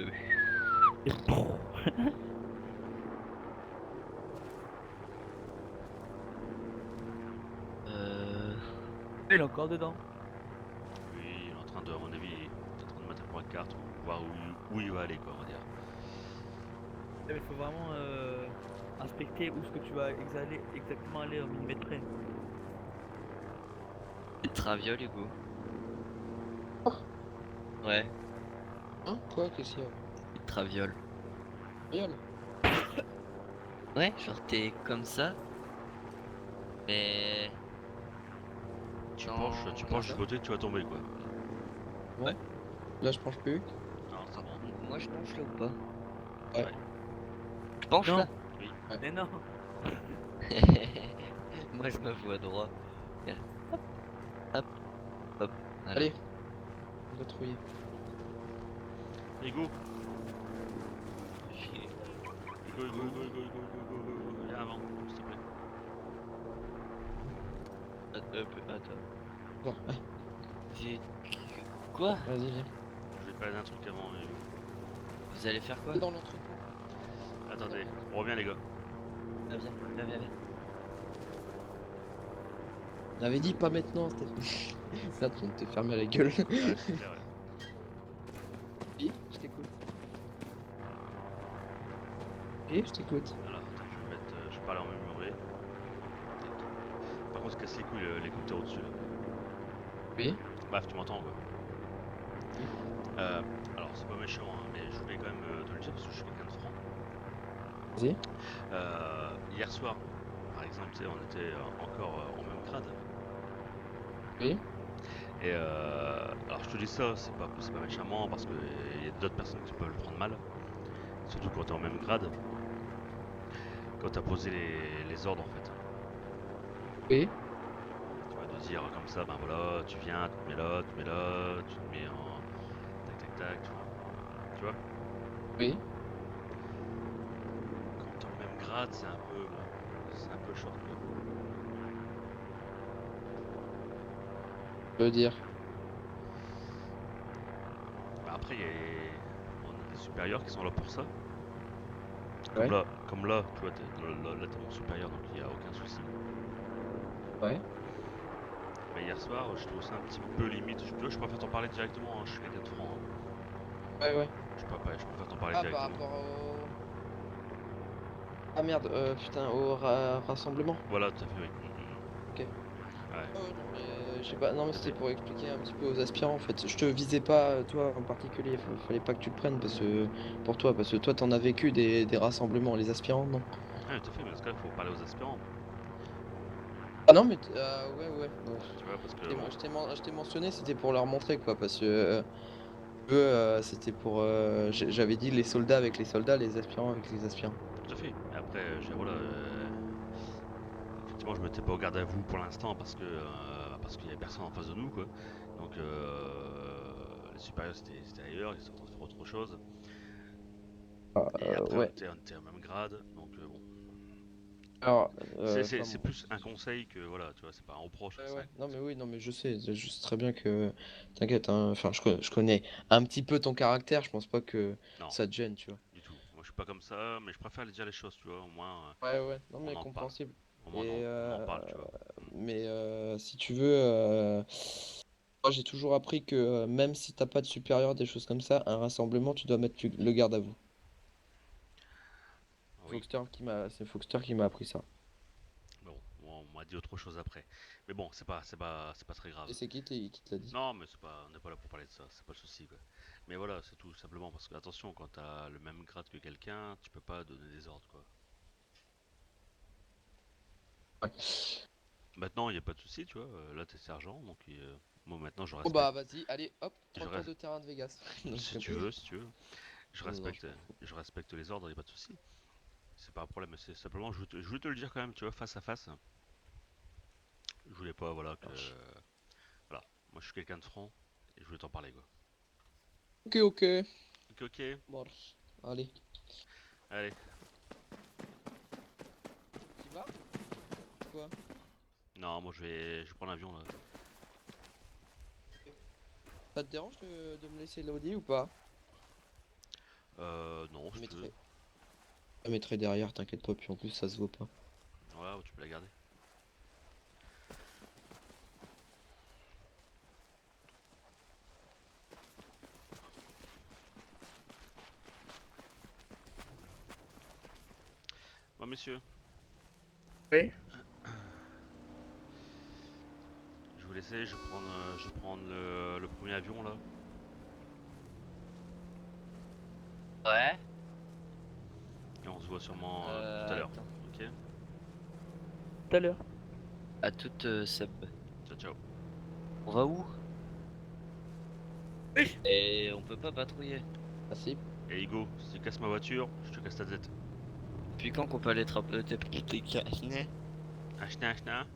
Et Il est encore dedans. Oui, il est en train de, à mon avis, il est en train de mettre un point carte pour voir où il va aller quoi, on va dire. Il faut vraiment inspecter où est-ce que tu vas exactement aller au millimètre près. Il traviole, Hugo. Ouais, Hein? Quoi? Qu'est-ce qu'il y a? il traviole. Viol. Ouais, genre t'es comme ça. Mais. Tu Non, penches comme du ça. côté, tu vas tomber quoi. Ouais. Là, je penche plus. Non, ça va. Moi je penche là ou pas? Ouais. Je penche Non. là? Oui. Mais non. Moi je me vois droit. Bien. Hop, hop, hop. Voilà. Allez. On va trouiller. Hugo, J'ai- Hugo, viens avant, s'il te plaît. Attends. Bon, ouais. J'ai- Quoi? Vas-y, viens. Je vais parler d'un truc avant, Hugo. Vous allez faire quoi? Dans l'entrepôt. Attendez, on revient les gars. Ah, viens. On avait dit pas maintenant, Stéphane. Là, tu viens de te fermer la gueule. Ouais, c'est clair, ouais. Oui, je t'écoute. Oui, je t'écoute. Alors, attends, je vais parler en même murmuré. Par contre, casse les couilles l'hélicoptère au-dessus là. Oui. Bref, tu m'entends quoi. Alors, c'est pas méchant, hein, mais je voulais quand même te le dire parce que je suis quelqu'un de franc. Vas-y. Hier soir, par exemple, tu sais, on était encore en même grade. Oui. Et alors je te dis ça, c'est pas méchamment parce que il y a d'autres personnes qui peuvent le prendre mal. Surtout quand t'es en même grade. Quand t'as posé les ordres en fait. Oui. Tu vas te dire comme ça, ben voilà, tu viens, tu te mets là, tu te mets en tac, tu vois. Tu vois? Oui. Quand t'es en même grade, c'est un peu short quoi. Je veux dire. Bah, après, on a des supérieurs qui sont là pour ça. Ouais. Comme là, tu vois, là t'es mon supérieur donc il n'y a aucun souci. Ouais. Mais hier soir, je trouve ça un petit peu limite. Tu vois, je préfère t'en parler directement, hein, je suis quelqu'un de franc. Hein. Ouais. Je préfère t'en parler Ah, directement. par rapport au... Ah merde, putain, au rassemblement. Voilà, tout à fait, oui. Ok. Ouais. Je sais pas, non mais c'était pour expliquer un petit peu aux aspirants en fait. Je te visais pas toi en particulier, fallait pas que tu le prennes parce que pour toi, parce que toi t'en as vécu des rassemblements, les aspirants non. Ouais, tout à fait, mais dans ce cas, il faut parler aux aspirants. Ah non mais ouais. Tu vois, parce que. Je t'ai mentionné, c'était pour leur montrer quoi, parce que c'était pour, j'avais dit les soldats avec les soldats, les aspirants avec les aspirants. Tout à fait. Et après, voilà. effectivement, je mettais pas au garde à vous pour l'instant parce qu'il y avait personne en face de nous, quoi. Donc, les supérieurs c'était ailleurs, ils sont en train de faire autre chose. Et après, ouais. on était au même grade, donc bon. Alors, C'est plus un conseil que voilà, tu vois, c'est pas un reproche. Ouais, c'est ouais. un Non mais oui, non mais je sais très bien que t'inquiète, hein. Enfin je connais un petit peu ton caractère, je pense pas que Non, ça te gêne, tu vois. du tout. Moi, je suis pas comme ça, mais je préfère dire les choses, tu vois. Au moins, Ouais, ouais, non on mais en parle. compréhensible. Au moins, Et on en parle, tu vois. mais si tu veux, moi j'ai toujours appris que même si t'as pas de supérieur, des choses comme ça, un rassemblement, tu dois mettre le garde à vous. Oui. C'est Foxter qui m'a appris ça. Bon, on m'a dit autre chose après. Mais bon, c'est pas très grave. Et c'est qui qui te l'a dit? Non, mais c'est pas, on n'est pas là pour parler de ça, c'est pas le souci, quoi. Mais voilà, c'est tout simplement parce que attention, quand t'as le même grade que quelqu'un, tu peux pas donner des ordres, quoi. Ouais. Maintenant, il y a pas de souci, tu vois. Là, t'es sergent, donc moi maintenant, je Bon respecte. bah vas-y, allez, hop, Je 30 tours reste- de terrain de Vegas. Si tu veux, si tu veux. Je Non, non, respecte, je respecte les ordres, y a pas de souci. C'est pas un problème, c'est simplement, je voulais te le dire quand même, tu vois, face à face. Je voulais pas, voilà, que. Voilà, moi je suis quelqu'un de franc et je voulais t'en parler, quoi. Ok, ok. Ok, ok. Bon, allez. Allez. Tu vas? Quoi? Non, moi je vais prendre l'avion là. Ça te dérange de me laisser l'Audi ou pas? Non, si tu veux. Je la mettrai derrière, t'inquiète pas, puis en plus ça se vaut pas. Ouais, tu peux la garder. Bon, messieurs. Oui. Je vous laisser, je vais prendre le premier avion là. Ouais. Et on se voit sûrement tout à l'heure. Attends. Ok? Tout à l'heure. À toute Seb. Ciao, ciao. On va où? Oui. Et on peut pas patrouiller. Ah si. Et Hugo, si tu casses ma voiture, je te casse ta tête. Depuis quand qu'on peut aller tes carnets? Achna, achna.